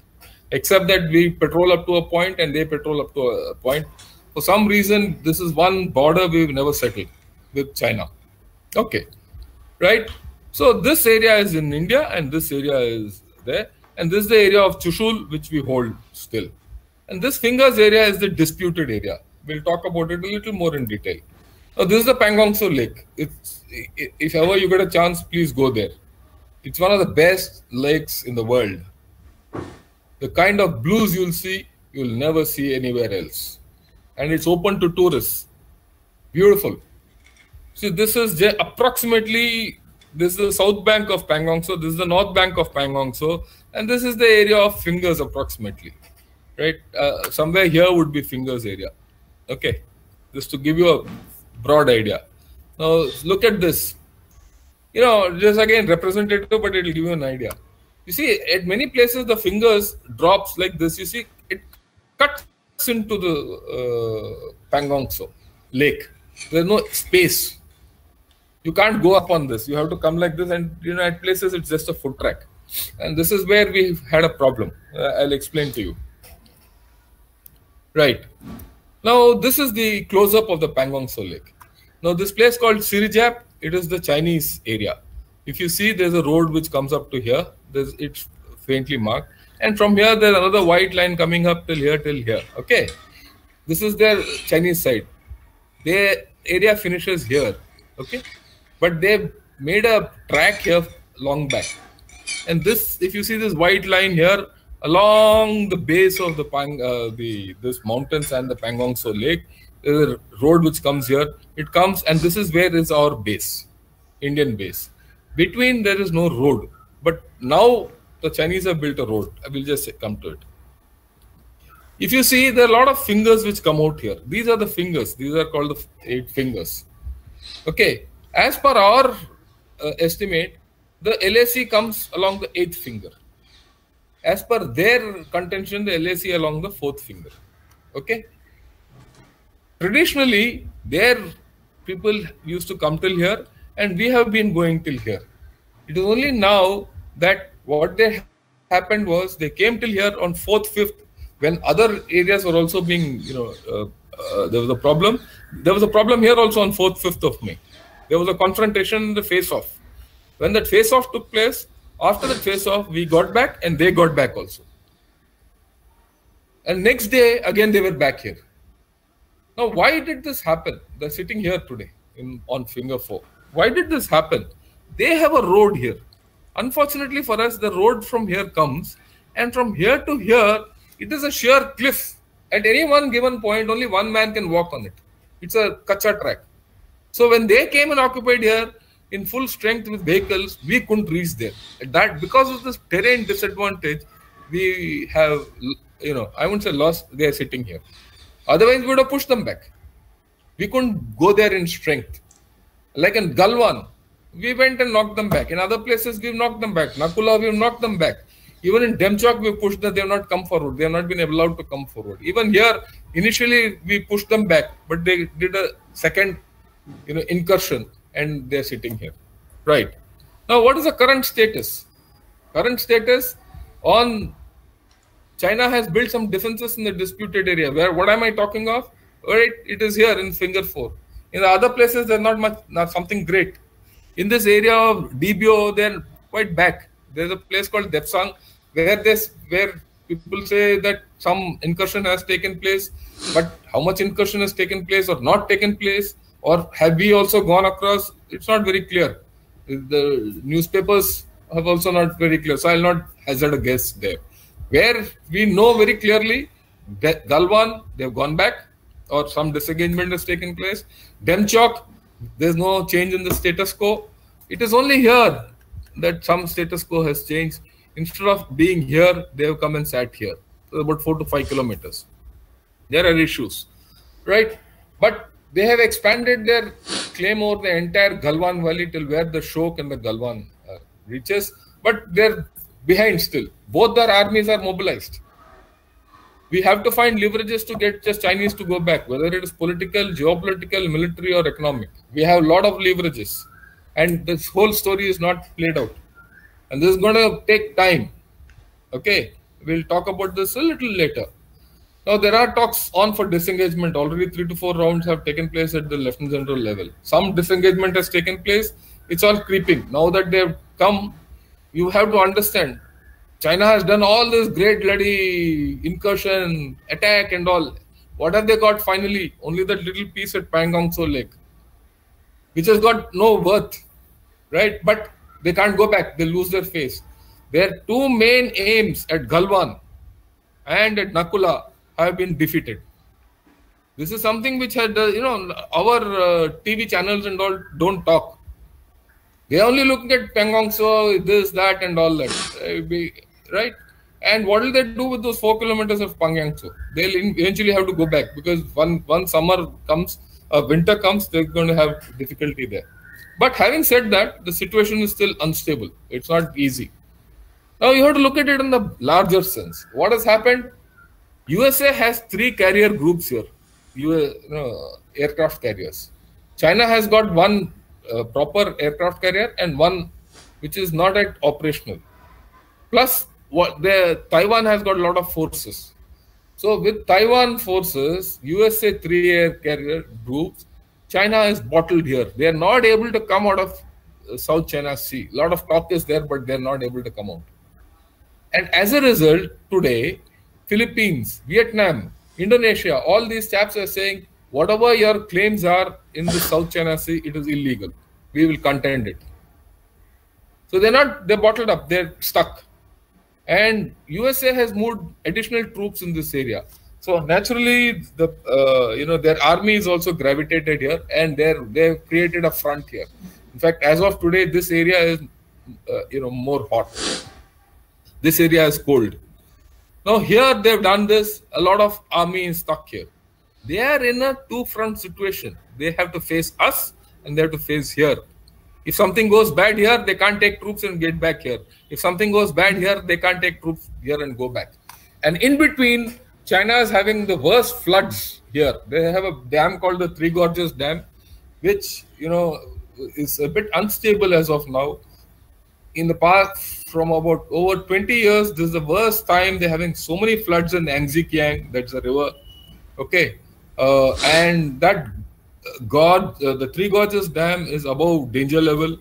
Except that we patrol up to a point and they patrol up to a point. For some reason, this is one border we've never settled with China. Okay, right? So this area is in India and this area is there. And this is the area of Chushul, which we hold still. And this fingers area is the disputed area. We'll talk about it a little more in detail. Now, this is the Pangongso Lake. If ever you get a chance, please go there. It's one of the best lakes in the world. The kind of blues you'll never see anywhere else. And it's open to tourists. Beautiful. See, this is approximately, this is the south bank of Pangongso, this is the north bank of Pangongso, and this is the area of fingers approximately. Right? Somewhere here would be fingers area. Okay. Just to give you a broad idea. Now, look at this. You know, just again representative, but it will give you an idea. You see, at many places, the fingers drops like this. You see, it cuts into the Pangongso Lake. There's no space. You can't go up on this. You have to come like this, and you know, at places it's just a foot track. And this is where we've had a problem. I'll explain to you. Right. Now, this is the close-up of the Pangongso Lake. Now, this place called Sirijap, it is the Chinese area. If you see, there's a road which comes up to here. It's faintly marked. And from here, there's another white line coming up till here, Okay. This is their Chinese side. Their area finishes here. Okay. But they made a track here long back. And this, if you see this white line here, along the base of this mountains and the Pangongso Lake, there's a road which comes here. It comes, and this is where is our base, Indian base. Between there is no road, but now the Chinese have built a road. I will just come to it. If you see, there are a lot of fingers which come out here. These are the fingers. These are called the 8 fingers. Okay. As per our estimate, the LAC comes along the 8th finger. As per their contention, the LAC along the 4th finger. Okay. Traditionally, their people used to come till here, and we have been going till here. It is only now that what they happened was they came till here on 4th, 5th, when other areas were also being, there was a problem. There was a problem here also on 4th, 5th of May. There was a confrontation in the face-off. When that face-off took place, after that face-off, we got back and they got back also. And next day, again, they were back here. Now, why did this happen? They're sitting here today on finger 4. Why did this happen? They have a road here. Unfortunately for us, the road from here comes, and from here to here, it is a sheer cliff. At any one given point, only one man can walk on it. It's a kacha track. So when they came and occupied here in full strength with vehicles, we couldn't reach there. That because of this terrain disadvantage, we have, I wouldn't say lost, they are sitting here. Otherwise, we would have pushed them back. We couldn't go there in strength. Like in Galwan, we went and knocked them back. In other places, we've knocked them back. Nakula, we've knocked them back. Even in Demchok, we pushed them. They have not come forward. They have not been allowed to come forward. Even here, initially, we pushed them back. But they did a second incursion, and they're sitting here. Right. Now, what is the current status? Current status on China has built some defenses in the disputed area. Where, what am I talking of? Right, it is here in finger 4. In the other places, there's not much, not something great. In this area of DBO, they're quite back. There's a place called Depsang where people say that some incursion has taken place, but how much incursion has taken place or not taken place, or have we also gone across, it's not very clear. The newspapers have also not very clear, so I'll not hazard a guess there. where we know very clearly that Galwan, they've gone back, or some disengagement has taken place. Demchok, there's no change in the status quo. It is only here that some status quo has changed. Instead of being here, they have come and sat here. So about 4 to 5 kilometers. There are issues, right? But they have expanded their claim over the entire Galwan valley till where the Shok and the Galwan reaches. But they're behind still. Both their armies are mobilized. We have to find leverages to get just Chinese to go back, whether it is political, geopolitical, military, or economic. We have a lot of leverages. And this whole story is not played out. And this is going to take time. Okay, we'll talk about this a little later. Now, there are talks on for disengagement. Already 3 to 4 rounds have taken place at the Lieutenant General level. Some disengagement has taken place. It's all creeping. Now that they've come, you have to understand, China has done all this great bloody incursion, attack and all. What have they got finally? Only that little piece at Pangong Tso Lake, which has got no worth, right? But they can't go back. They lose their face. Their two main aims at Galwan and at Nakula have been defeated. This is something which had, our TV channels and all don't talk. They only look at Pangong Tso, this, that, and all that, right? And what will they do with those 4 kilometers of Pangong Tso? They'll eventually have to go back because one summer comes, winter comes, they're going to have difficulty there. But having said that, the situation is still unstable. It's not easy. Now you have to look at it in the larger sense. What has happened? USA has 3 carrier groups here, aircraft carriers. China has got one proper aircraft carrier and one which is not yet operational. Plus, Taiwan has got a lot of forces. So with Taiwan forces, USA 3 air carrier groups, China is bottled here. They are not able to come out of South China Sea. A lot of talk is there, but they are not able to come out. And as a result, today, Philippines, Vietnam, Indonesia, all these chaps are saying, whatever your claims are in the South China Sea, it is illegal. We will contend it. So they're bottled up, they're stuck. And USA has moved additional troops in this area. So naturally, their army is also gravitated here, and they've created a front here. In fact, as of today, this area is, more hot. This area is cold. Now here they've done this. A lot of army is stuck here. They are in a two-front situation. They have to face us, and they have to face here. If something goes bad here, they can't take troops and get back here. If something goes bad here, they can't take troops here and go back. And in between, China is having the worst floods here. They have a dam called the Three Gorges Dam, which, is a bit unstable as of now. In the past, from about over 20 years, this is the worst time they're having so many floods in Yangtze Kiang, that's a river. Okay. And that the Three Gorges Dam is above danger level.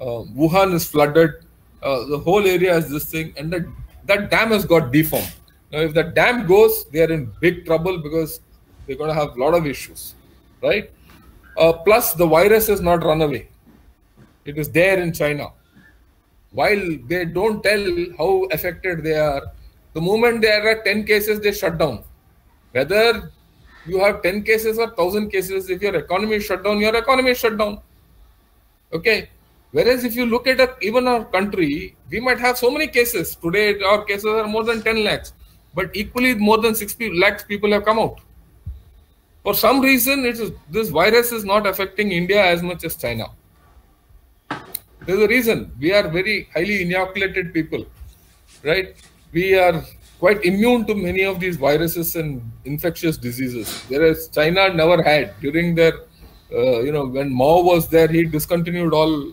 Wuhan is flooded. The whole area is this thing, and that dam has got deformed. Now, if the dam goes, they are in big trouble because they're going to have a lot of issues, right? Plus, the virus has not run away. It is there in China. While they don't tell how affected they are, the moment there are 10 cases, they shut down. Whether you have 10 cases or 1,000 cases, if your economy is shut down, your economy is shut down. Okay. Whereas if you look at even our country, we might have so many cases. Today, our cases are more than 10 lakhs. But equally, more than 6 lakhs people have come out. For some reason, this virus is not affecting India as much as China. There's a reason. We are very highly inoculated people, right? We are quite immune to many of these viruses and infectious diseases. Whereas China never had. During their, when Mao was there, he discontinued all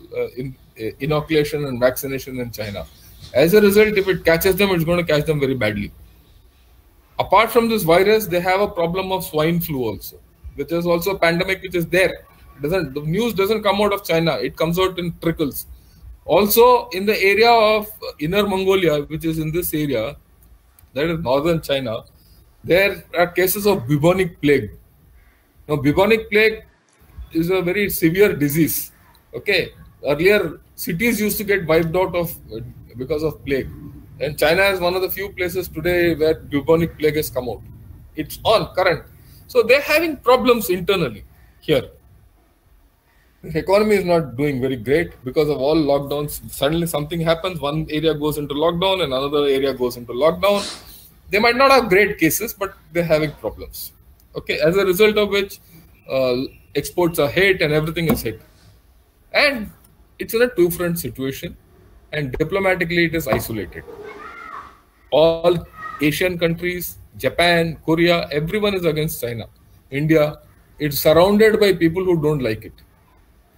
inoculation and vaccination in China. As a result, if it catches them, it's going to catch them very badly. Apart from this virus, they have a problem of swine flu also, which is also a pandemic which is there. The news doesn't come out of China. It comes out in trickles. Also, in the area of Inner Mongolia, which is in this area, that is northern China, there are cases of bubonic plague. Now, bubonic plague is a very severe disease. Okay. Earlier, cities used to get wiped out because of plague. And China is one of the few places today where bubonic plague has come out. It's on current. So they're having problems internally here. The economy is not doing very great because of all lockdowns. Suddenly something happens, one area goes into lockdown, and another area goes into lockdown. They might not have great cases, but they're having problems. Okay, as a result of which exports are hit and everything is hit. And it's in a two-front situation, and diplomatically it is isolated. All Asian countries, Japan, Korea, everyone is against China. India, it's surrounded by people who don't like it.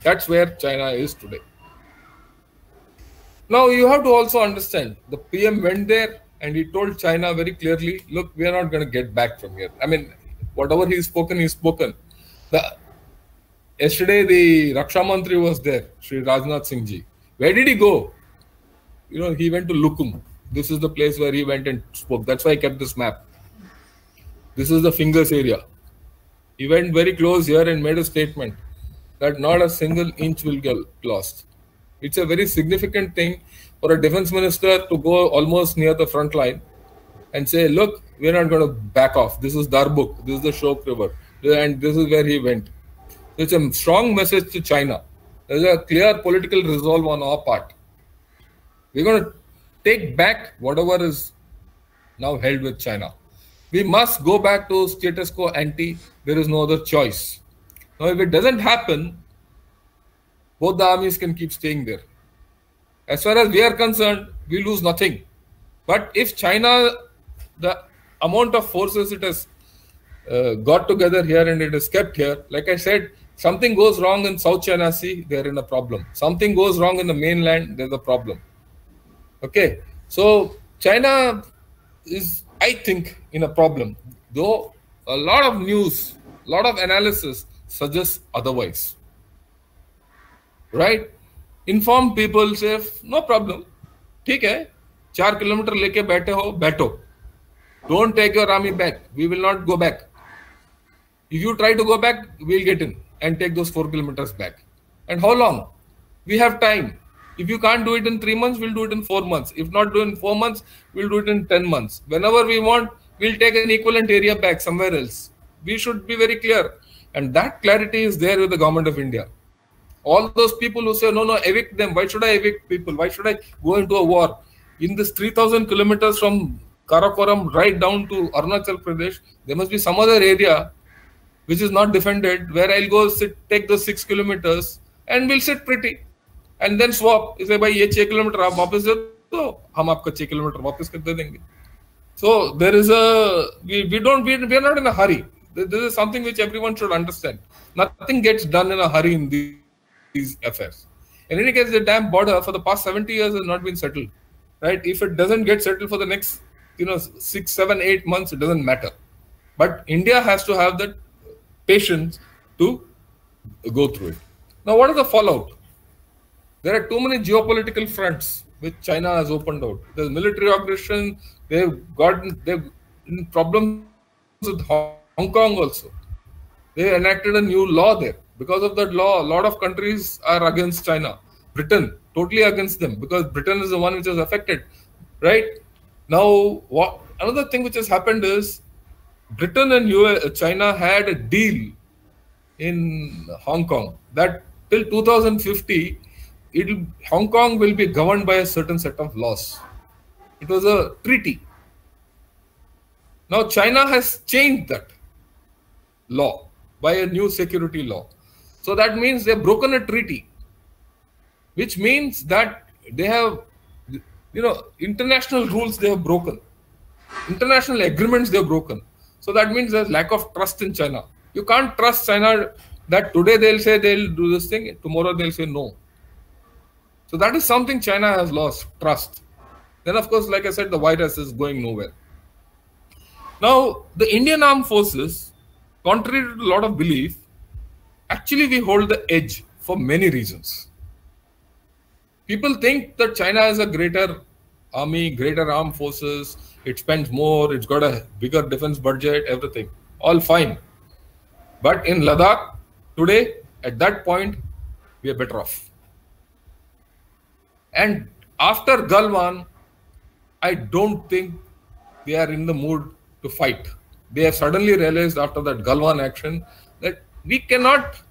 That's where China is today. Now you have to also understand, the PM went there and he told China very clearly, look, we are not going to get back from here. I mean, whatever he's spoken, he's spoken. Yesterday, the Raksha Mantri was there, Shri Rajnath Singh Ji. Where did he go? He went to Lukum. This is the place where he went and spoke. That's why I kept this map. This is the fingers area. He went very close here and made a statement that not a single inch will get lost. It's a very significant thing for a defense minister to go almost near the front line and say, look, we're not going to back off. This is Darbuk. This is the Shok River. And this is where he went. It's a strong message to China. There's a clear political resolve on our part. We're going to take back whatever is now held with China. We must go back to status quo ante. There is no other choice. Now, if it doesn't happen, both the armies can keep staying there. As far as we are concerned, we lose nothing. But if China, the amount of forces it has got together here and it is kept here, like I said, something goes wrong in South China Sea, they're in a problem. Something goes wrong in the mainland, there's a problem. Okay, so China is, I think, in a problem. Though a lot of news, a lot of analysis suggests otherwise. Right? Inform people, say, no problem. ठीक है, 4 kilometers लेके बैठे हो, बैठो. Don't take your army back. We will not go back. If you try to go back, we'll get in and take those 4 kilometers back. And how long? We have time. If you can't do it in 3 months, we'll do it in 4 months. If not do it in 4 months, we'll do it in 10 months. Whenever we want, we'll take an equivalent area back somewhere else. We should be very clear. And that clarity is there with the government of India. All those people who say, no, evict them. Why should I evict people? Why should I go into a war? In this 3,000 kilometers from Karakoram right down to Arunachal Pradesh, there must be some other area which is not defended, where I'll go take those 6 kilometers and we'll sit pretty. And then swap. Say, bhai, ye 6 kilometers aap वापस दे दो, हम आपका 6 kilometers वापस कर दे देंगे. So there is we are not in a hurry. This is something which everyone should understand. Nothing gets done in a hurry in these affairs. In any case, the damn border for the past 70 years has not been settled. Right? If it doesn't get settled for the next 6, 7, 8 months, it doesn't matter. But India has to have that patience to go through it. Now, what is the fallout? There are too many geopolitical fronts which China has opened out. There's military aggression. They've problems with Hong Kong also. They enacted a new law there. Because of that law, a lot of countries are against China. Britain, totally against them, because Britain is the one which is affected. Right? Now, another thing which has happened is Britain and China had a deal in Hong Kong that till 2050, Hong Kong will be governed by a certain set of laws. It was a treaty. Now China has changed that law by a new security law. So that means they have broken a treaty, which means that they have, international rules they have broken. International agreements they have broken. So that means there's lack of trust in China. You can't trust China that today they'll say they'll do this thing, tomorrow they'll say no. So that is something China has lost, trust. Then of course, like I said, the virus is going nowhere. Now, the Indian Armed Forces, contrary to a lot of belief, actually we hold the edge for many reasons. People think that China has a greater army, greater armed forces, it spends more, it's got a bigger defense budget, everything. All fine. But in Ladakh, today, at that point, we are better off. And after Galwan, I don't think they are in the mood to fight. They have suddenly realized after that Galwan action that we cannot,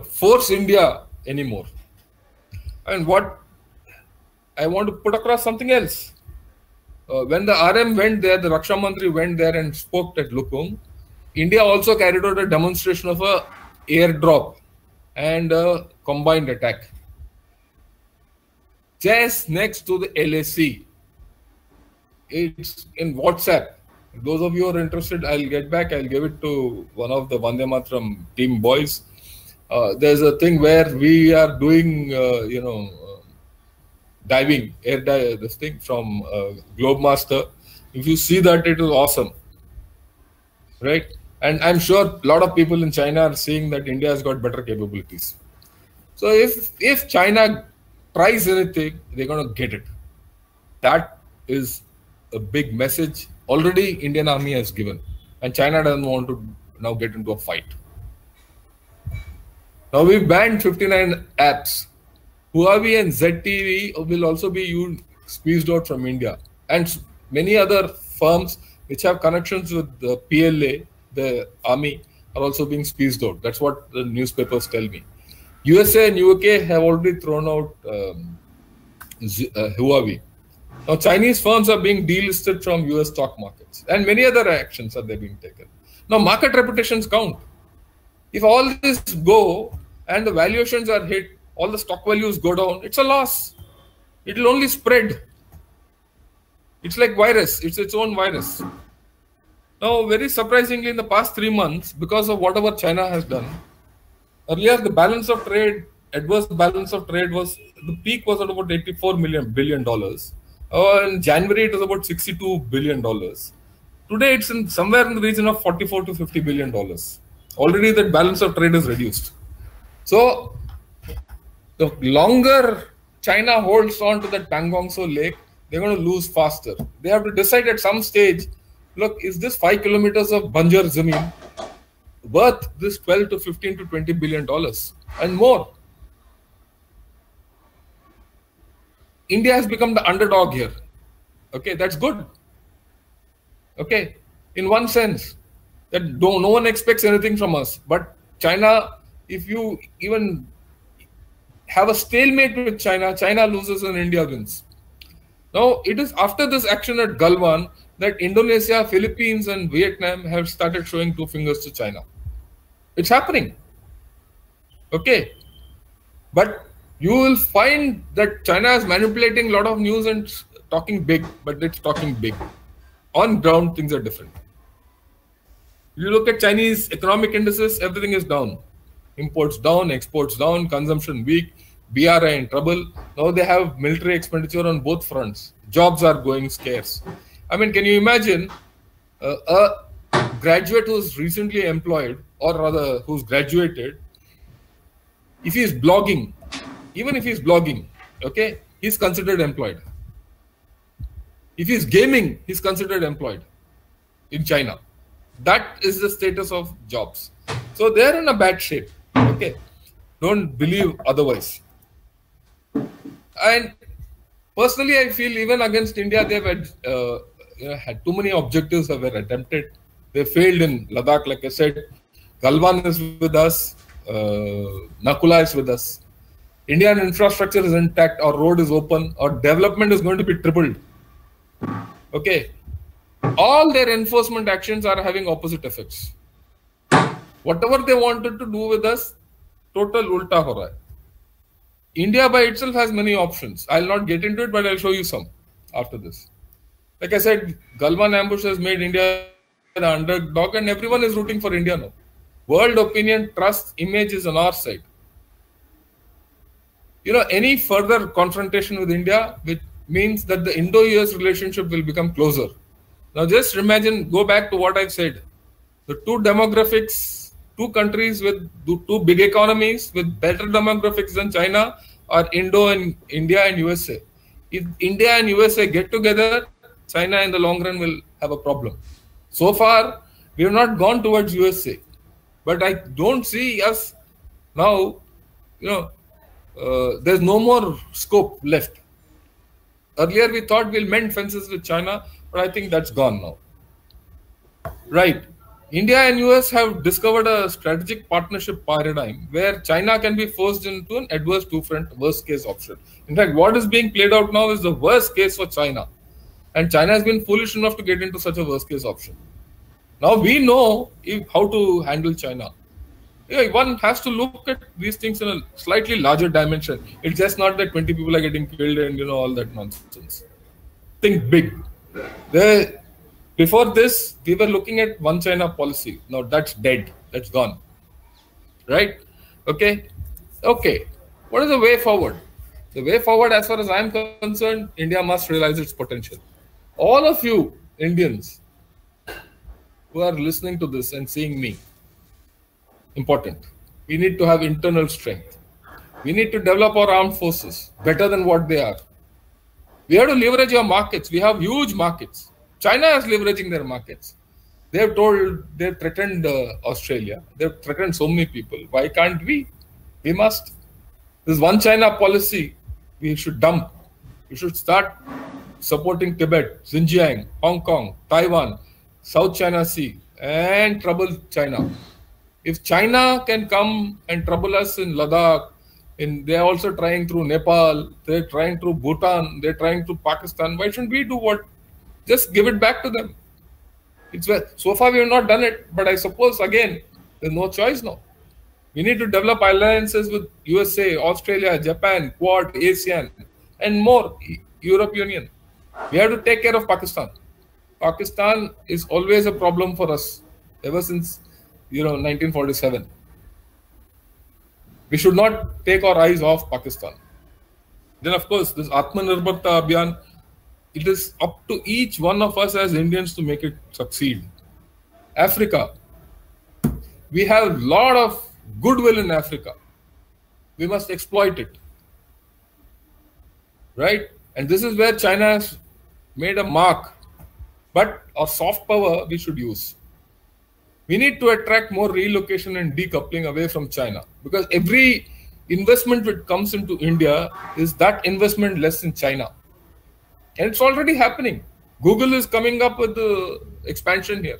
force India anymore. And what I want to put across something else. When the RM went there, the Raksha Mantri went there and spoke at Lukung, India also carried out a demonstration of a airdrop and a combined attack. Just next to the LAC. It's in WhatsApp. Those of you who are interested, I'll get back. I'll give it to one of the Vande Mataram team boys. There's a thing where we are doing, diving, this thing from Globemaster. If you see that, it is awesome. Right? And I'm sure a lot of people in China are seeing that India has got better capabilities. So if China tries anything, they're going to get it. That is a big message already Indian Army has given. And China doesn't want to now get into a fight. Now we've banned 59 apps. Huawei and ZTE will also be squeezed out from India. And many other firms which have connections with the PLA, the army, are also being squeezed out. That's what the newspapers tell me. USA and UK have already thrown out Huawei. Now Chinese firms are being delisted from US stock markets. And many other actions are being taken. Now market reputations count. If all this go and the valuations are hit, all the stock values go down, it's a loss. It will only spread. It's like virus. It's its own virus. Now, very surprisingly, in the past 3 months, because of whatever China has done, earlier the balance of trade, adverse balance of trade the peak was at about $84 billion. In January, it was about $62 billion. Today, it's somewhere in the region of $44 to $50 billion. Already that balance of trade is reduced. So, the longer China holds on to that Pangong Tso Lake, they're going to lose faster. They have to decide at some stage, look, is this 5 kilometers of Banjar Zameen worth this 12 to 15 to 20 billion dollars and more? India has become the underdog here. Okay, that's good. Okay, in one sense, that no one expects anything from us. But China, if you even have a stalemate with China, China loses and India wins. Now, it is after this action at Galwan that Indonesia, Philippines, and Vietnam have started showing 2 fingers to China. It's happening. Okay. But you will find that China is manipulating a lot of news and talking big, but it's talking big. On ground, things are different. You look at Chinese economic indices, everything is down. Imports down, exports down, consumption weak, BRI in trouble. Now they have military expenditure on both fronts. Jobs are going scarce. I mean, can you imagine a graduate who's recently employed, or rather who's graduated, if he's blogging, even if he's blogging, okay, he's considered employed. If he's gaming, he's considered employed in China. That is the status of jobs. So they're in a bad shape. Okay, don't believe otherwise. And personally, I feel even against India, they've had too many objectives that were attempted. They failed in Ladakh, like I said. Galwan is with us. Nakula is with us. Indian infrastructure is intact. Our road is open. Our development is going to be tripled. Okay. All their enforcement actions are having opposite effects. Whatever they wanted to do with us, total ulta ho raha hai. India by itself has many options. I'll not get into it, but I'll show you some after this. Like I said, Galwan ambush has made India the underdog and everyone is rooting for India now. World opinion, trust, image is on our side. Any further confrontation with India, which means that the Indo-US relationship will become closer. Now just imagine, go back to what I've said. The two demographics, 2 countries with 2 big economies with better demographics than China are India and USA. If India and USA get together, China in the long run will have a problem. So far, we have not gone towards USA. But I don't see us now, there's no more scope left. Earlier we thought we'll mend fences with China, but I think that's gone now. Right. India and US have discovered a strategic partnership paradigm where China can be forced into an adverse two-front worst case option. In fact, what is being played out now is the worst case for China. And China has been foolish enough to get into such a worst case option. Now we know how to handle China. Yeah, one has to look at these things in a slightly larger dimension. It's just not that 20 people are getting killed and all that nonsense. Think big. Before this, we were looking at one China policy. Now that's dead. That's gone. Right? Okay. What is the way forward? The way forward, as far as I'm concerned, India must realize its potential. All of you Indians who are listening to this and seeing me, important. We need to have internal strength. We need to develop our armed forces better than what they are. We have to leverage our markets. We have huge markets. China is leveraging their markets. They've threatened Australia. They've threatened so many people. Why can't we? We must. This one China policy, we should dump. We should start supporting Tibet, Xinjiang, Hong Kong, Taiwan, South China Sea, and trouble China. If China can come and trouble us in Ladakh, they're also trying through Nepal, they're trying through Bhutan, they're trying through Pakistan, why shouldn't we do what? Just give it back to them. So far we have not done it, but I suppose again, there's no choice now. We need to develop alliances with USA, Australia, Japan, Quad, ASEAN, and more, European Union. We have to take care of Pakistan. Pakistan is always a problem for us, ever since 1947. We should not take our eyes off Pakistan. Then, of course, this Atmanirbharta Abhiyan, it is up to each one of us as Indians to make it succeed. Africa, we have a lot of goodwill in Africa. We must exploit it. Right? And this is where China has made a mark. But our soft power we should use. We need to attract more relocation and decoupling away from China, because every investment that comes into India is that investment less in China. And it's already happening. Google is coming up with the expansion here.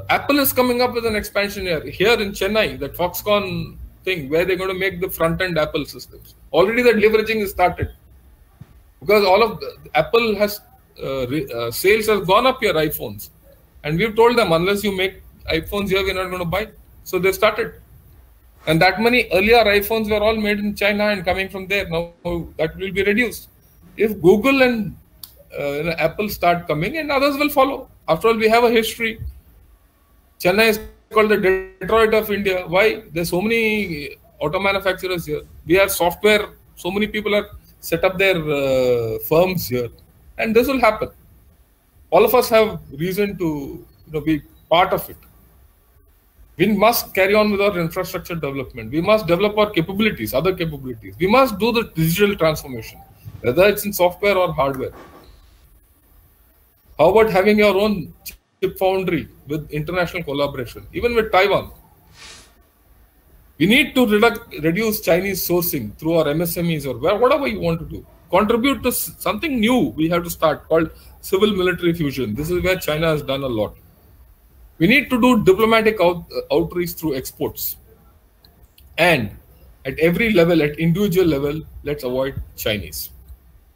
Apple is coming up with an expansion here in Chennai, that Foxconn thing, where they're going to make the front-end Apple systems. Already that leveraging is started. Because all of Apple has, sales have gone up here, iPhones. And we've told them, unless you make iPhones here, we're not going to buy. So they started. And that many earlier iPhones were all made in China and coming from there. Now that will be reduced. If Google and Apple start coming, and others will follow. After all, we have a history. Chennai is called the Detroit of India. Why? There's so many auto manufacturers here. We have software. So many people have set up their firms here. And this will happen. All of us have reason to be part of it. We must carry on with our infrastructure development. We must develop our capabilities, other capabilities. We must do the digital transformation, whether it's in software or hardware. How about having your own chip foundry with international collaboration, even with Taiwan? We need to reduce Chinese sourcing through our MSMEs or whatever you want to do. Contribute to something new we have to start called civil-military fusion. This is where China has done a lot. We need to do diplomatic outreach through exports. And at every level, at individual level, let's avoid Chinese.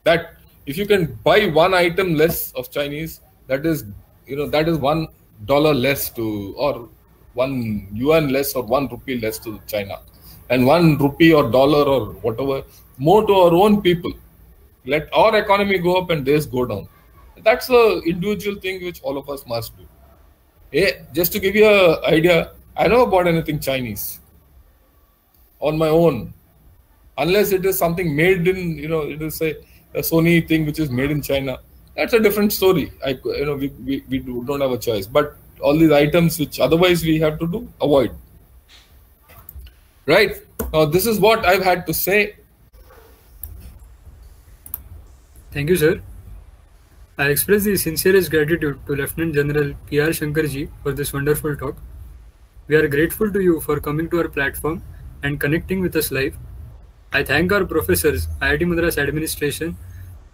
That if you can buy one item less of Chinese, that is $1 less to, or 1 yuan less or 1 rupee less to China. And 1 rupee or dollar or whatever, more to our own people. Let our economy go up and theirs go down. That's an individual thing which all of us must do. Just to give you an idea, I never bought anything Chinese on my own, unless it is something made in, it is a Sony thing which is made in China. That's a different story. We don't have a choice. But all these items which otherwise we have to do, avoid. Right? Now, this is what I've had to say. Thank you, sir. I express the sincerest gratitude to Lieutenant General P.R. Shankarji for this wonderful talk. We are grateful to you for coming to our platform and connecting with us live. I thank our professors, IIT Madras administration,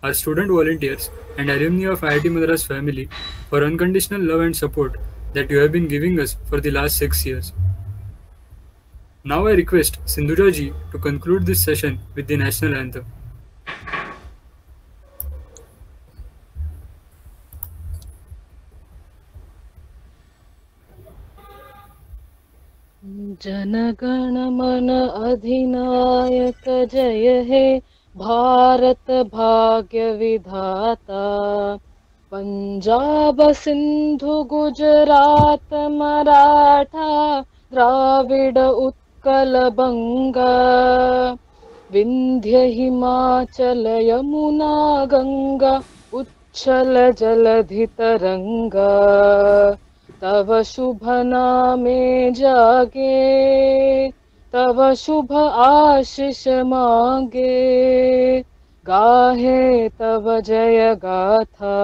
our student volunteers, and alumni of IIT Madras family for unconditional love and support that you have been giving us for the last 6 years. Now I request Sindhuja ji to conclude this session with the national anthem. जनगण मन अधिनायक जय हे भारत भाग्य विधाता पंजाब सिंधु गुजरात मराठा द्राविड उत्कल बंगा विंध्य हिमाचल यमुना गंगा उच्छल जलधि तरंगा तव शुभ नामे जागे तव शुभ आशीष मांगे गाहे तव जय गाथा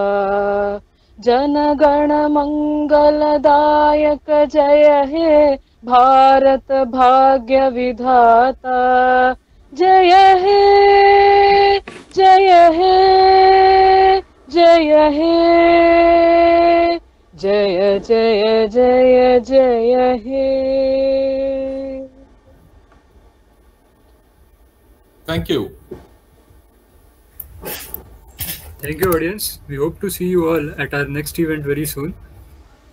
जनगण मंगलदायक जय हे भारत भाग्य विधाता जय हे जय हे जय हे जय जय जय जय हे. Thank you. Thank you, audience. We hope to see you all at our next event very soon.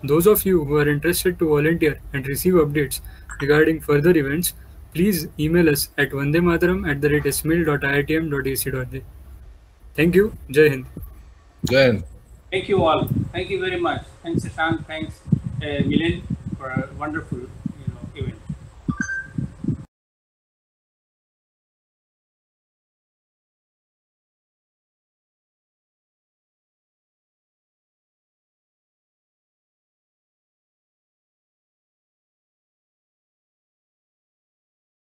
Those of you who are interested to volunteer and receive updates regarding further events, please email us at vandemataram@smail.iitm.ac.in. Thank you. Jai Hind. Jai Hind. Thank you all. Thank you very much. Thanks, Shashank. Thanks, Milind, for a wonderful